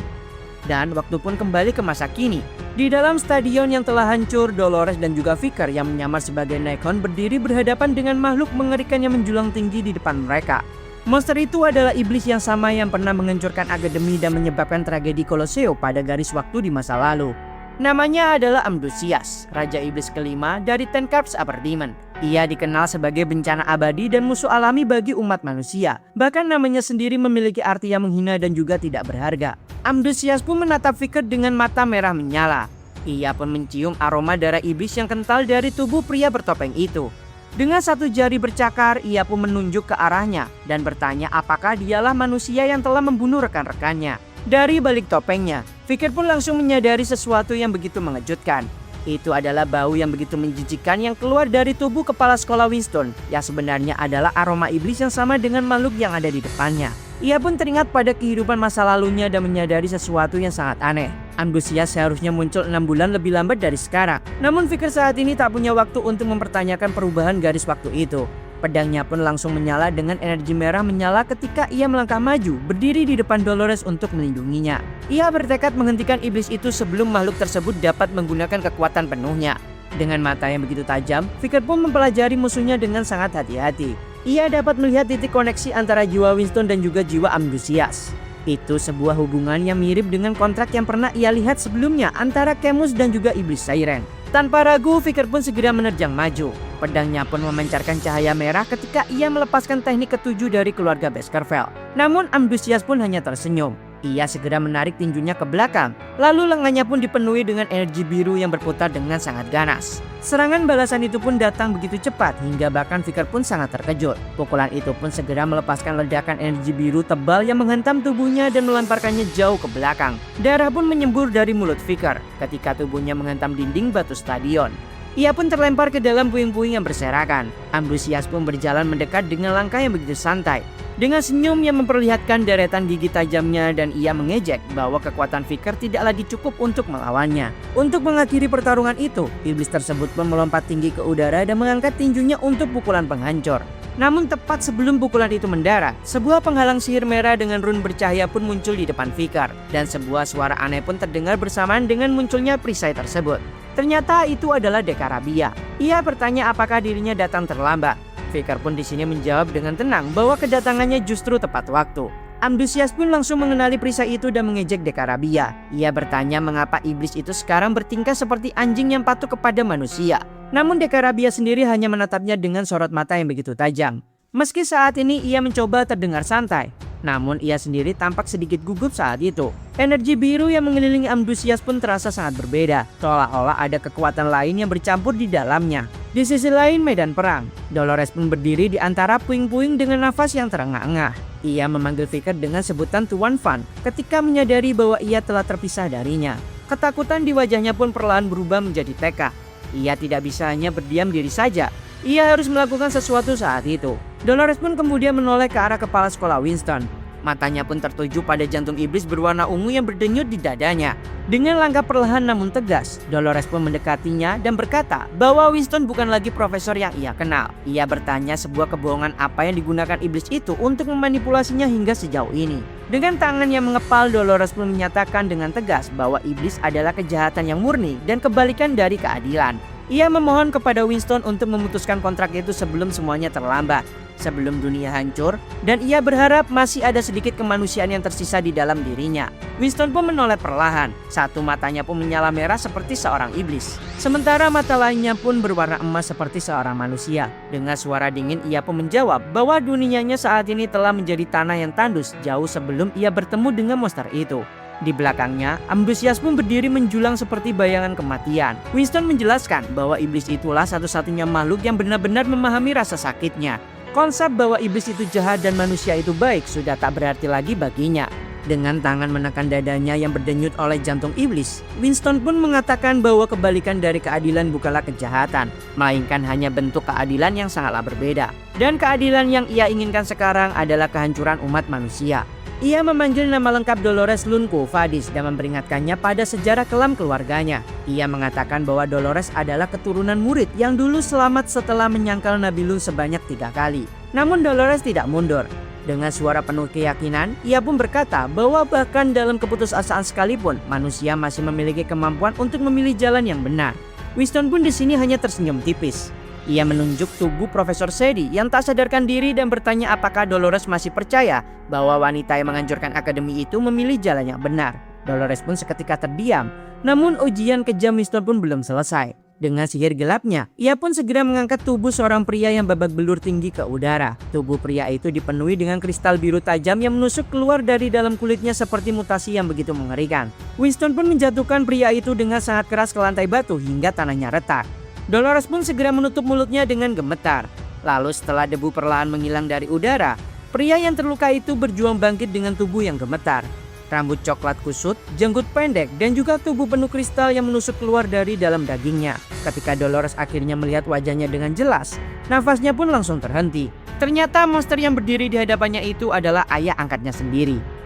Dan waktu pun kembali ke masa kini. Di dalam stadion yang telah hancur, Dolores dan juga Vicker yang menyamar sebagai Nikon berdiri berhadapan dengan makhluk mengerikan yang menjulang tinggi di depan mereka. Monster itu adalah iblis yang sama yang pernah menghancurkan akademi dan menyebabkan tragedi Koloseo pada garis waktu di masa lalu. Namanya adalah Amdusias, Raja Iblis kelima dari Ten Corps Upper Demon. Ia dikenal sebagai bencana abadi dan musuh alami bagi umat manusia. Bahkan namanya sendiri memiliki arti yang menghina dan juga tidak berharga. Amdusias pun menatap Vicker dengan mata merah menyala. Ia pun mencium aroma darah iblis yang kental dari tubuh pria bertopeng itu. Dengan satu jari bercakar, ia pun menunjuk ke arahnya dan bertanya apakah dialah manusia yang telah membunuh rekan-rekannya. Dari balik topengnya, Vicker pun langsung menyadari sesuatu yang begitu mengejutkan. Itu adalah bau yang begitu menjijikkan yang keluar dari tubuh kepala sekolah Winston, yang sebenarnya adalah aroma iblis yang sama dengan makhluk yang ada di depannya. Ia pun teringat pada kehidupan masa lalunya dan menyadari sesuatu yang sangat aneh. Amdusias seharusnya muncul 6 bulan lebih lambat dari sekarang. Namun Vicker saat ini tak punya waktu untuk mempertanyakan perubahan garis waktu itu. Pedangnya pun langsung menyala dengan energi merah menyala ketika ia melangkah maju, berdiri di depan Dolores untuk melindunginya. Ia bertekad menghentikan iblis itu sebelum makhluk tersebut dapat menggunakan kekuatan penuhnya. Dengan mata yang begitu tajam, Vicker pun mempelajari musuhnya dengan sangat hati-hati. Ia dapat melihat titik koneksi antara jiwa Winston dan juga jiwa Amdusias. Itu sebuah hubungan yang mirip dengan kontrak yang pernah ia lihat sebelumnya antara Camus dan juga Iblis Siren. Tanpa ragu, Vicker pun segera menerjang maju. Pedangnya pun memancarkan cahaya merah ketika ia melepaskan teknik ketujuh dari keluarga Baskerville. Namun Amdusias pun hanya tersenyum. Ia segera menarik tinjunya ke belakang, lalu lengannya pun dipenuhi dengan energi biru yang berputar dengan sangat ganas. Serangan balasan itu pun datang begitu cepat hingga bahkan Vicker pun sangat terkejut. Pukulan itu pun segera melepaskan ledakan energi biru tebal yang menghantam tubuhnya dan melemparkannya jauh ke belakang. Darah pun menyembur dari mulut Vicker ketika tubuhnya menghantam dinding batu stadion. Ia pun terlempar ke dalam puing-puing yang berserakan. Amdusias pun berjalan mendekat dengan langkah yang begitu santai. Dengan senyum yang memperlihatkan deretan gigi tajamnya dan ia mengejek bahwa kekuatan Vicker tidak lagi cukup untuk melawannya. Untuk mengakhiri pertarungan itu, iblis tersebut pun melompat tinggi ke udara dan mengangkat tinjunya untuk pukulan penghancur. Namun tepat sebelum pukulan itu mendarat, sebuah penghalang sihir merah dengan rune bercahaya pun muncul di depan Vicker. Dan sebuah suara aneh pun terdengar bersamaan dengan munculnya perisai tersebut. Ternyata itu adalah Dekarabia. Ia bertanya apakah dirinya datang terlambat. Vicker pun di sini menjawab dengan tenang bahwa kedatangannya justru tepat waktu. Amdusias pun langsung mengenali perisai itu dan mengejek Dekarabia. Ia bertanya mengapa iblis itu sekarang bertingkah seperti anjing yang patuh kepada manusia. Namun Dekarabia sendiri hanya menatapnya dengan sorot mata yang begitu tajam. Meski saat ini ia mencoba terdengar santai, namun ia sendiri tampak sedikit gugup saat itu. Energi biru yang mengelilingi Amdusias pun terasa sangat berbeda, seolah-olah ada kekuatan lain yang bercampur di dalamnya. Di sisi lain medan perang, Dolores pun berdiri di antara puing-puing dengan nafas yang terengah-engah. Ia memanggil Vicker dengan sebutan Tuan Van ketika menyadari bahwa ia telah terpisah darinya. Ketakutan di wajahnya pun perlahan berubah menjadi tekad. Ia tidak bisa hanya berdiam diri saja. Ia harus melakukan sesuatu saat itu. Dolores pun kemudian menoleh ke arah kepala sekolah Winston. Matanya pun tertuju pada jantung iblis berwarna ungu yang berdenyut di dadanya. Dengan langkah perlahan namun tegas, Dolores pun mendekatinya dan berkata bahwa Winston bukan lagi profesor yang ia kenal. Ia bertanya sebuah kebohongan apa yang digunakan iblis itu untuk memanipulasinya hingga sejauh ini. Dengan tangan yang mengepal, Dolores pun menyatakan dengan tegas bahwa iblis adalah kejahatan yang murni dan kebalikan dari keadilan. Ia memohon kepada Winston untuk memutuskan kontrak itu sebelum semuanya terlambat, sebelum dunia hancur, dan ia berharap masih ada sedikit kemanusiaan yang tersisa di dalam dirinya. Winston pun menoleh perlahan, satu matanya pun menyala merah seperti seorang iblis. Sementara mata lainnya pun berwarna emas seperti seorang manusia. Dengan suara dingin ia pun menjawab bahwa dunianya saat ini telah menjadi tanah yang tandus jauh sebelum ia bertemu dengan monster itu. Di belakangnya, Ambrosius pun berdiri menjulang seperti bayangan kematian. Winston menjelaskan bahwa iblis itulah satu-satunya makhluk yang benar-benar memahami rasa sakitnya. Konsep bahwa iblis itu jahat dan manusia itu baik sudah tak berarti lagi baginya. Dengan tangan menekan dadanya yang berdenyut oleh jantung iblis, Winston pun mengatakan bahwa kebalikan dari keadilan bukanlah kejahatan, melainkan hanya bentuk keadilan yang sangatlah berbeda. Dan keadilan yang ia inginkan sekarang adalah kehancuran umat manusia. Ia memanggil nama lengkap Dolores Lunco Vadis dan memperingatkannya pada sejarah kelam keluarganya. Ia mengatakan bahwa Dolores adalah keturunan murid yang dulu selamat setelah menyangkal Nabi Lun sebanyak 3 kali. Namun Dolores tidak mundur. Dengan suara penuh keyakinan, ia pun berkata bahwa bahkan dalam keputusasaan sekalipun, manusia masih memiliki kemampuan untuk memilih jalan yang benar. Winston pun di sini hanya tersenyum tipis. Ia menunjuk tubuh Profesor Sadie yang tak sadarkan diri dan bertanya apakah Dolores masih percaya bahwa wanita yang menghancurkan akademi itu memilih jalan yang benar. Dolores pun seketika terdiam, namun ujian kejam Winston pun belum selesai. Dengan sihir gelapnya, ia pun segera mengangkat tubuh seorang pria yang babak belur tinggi ke udara. Tubuh pria itu dipenuhi dengan kristal biru tajam yang menusuk keluar dari dalam kulitnya seperti mutasi yang begitu mengerikan. Winston pun menjatuhkan pria itu dengan sangat keras ke lantai batu hingga tanahnya retak. Dolores pun segera menutup mulutnya dengan gemetar. Lalu setelah debu perlahan menghilang dari udara, pria yang terluka itu berjuang bangkit dengan tubuh yang gemetar. Rambut coklat kusut, janggut pendek, dan juga tubuh penuh kristal yang menusuk keluar dari dalam dagingnya. Ketika Dolores akhirnya melihat wajahnya dengan jelas, nafasnya pun langsung terhenti. Ternyata monster yang berdiri di hadapannya itu adalah ayah angkatnya sendiri.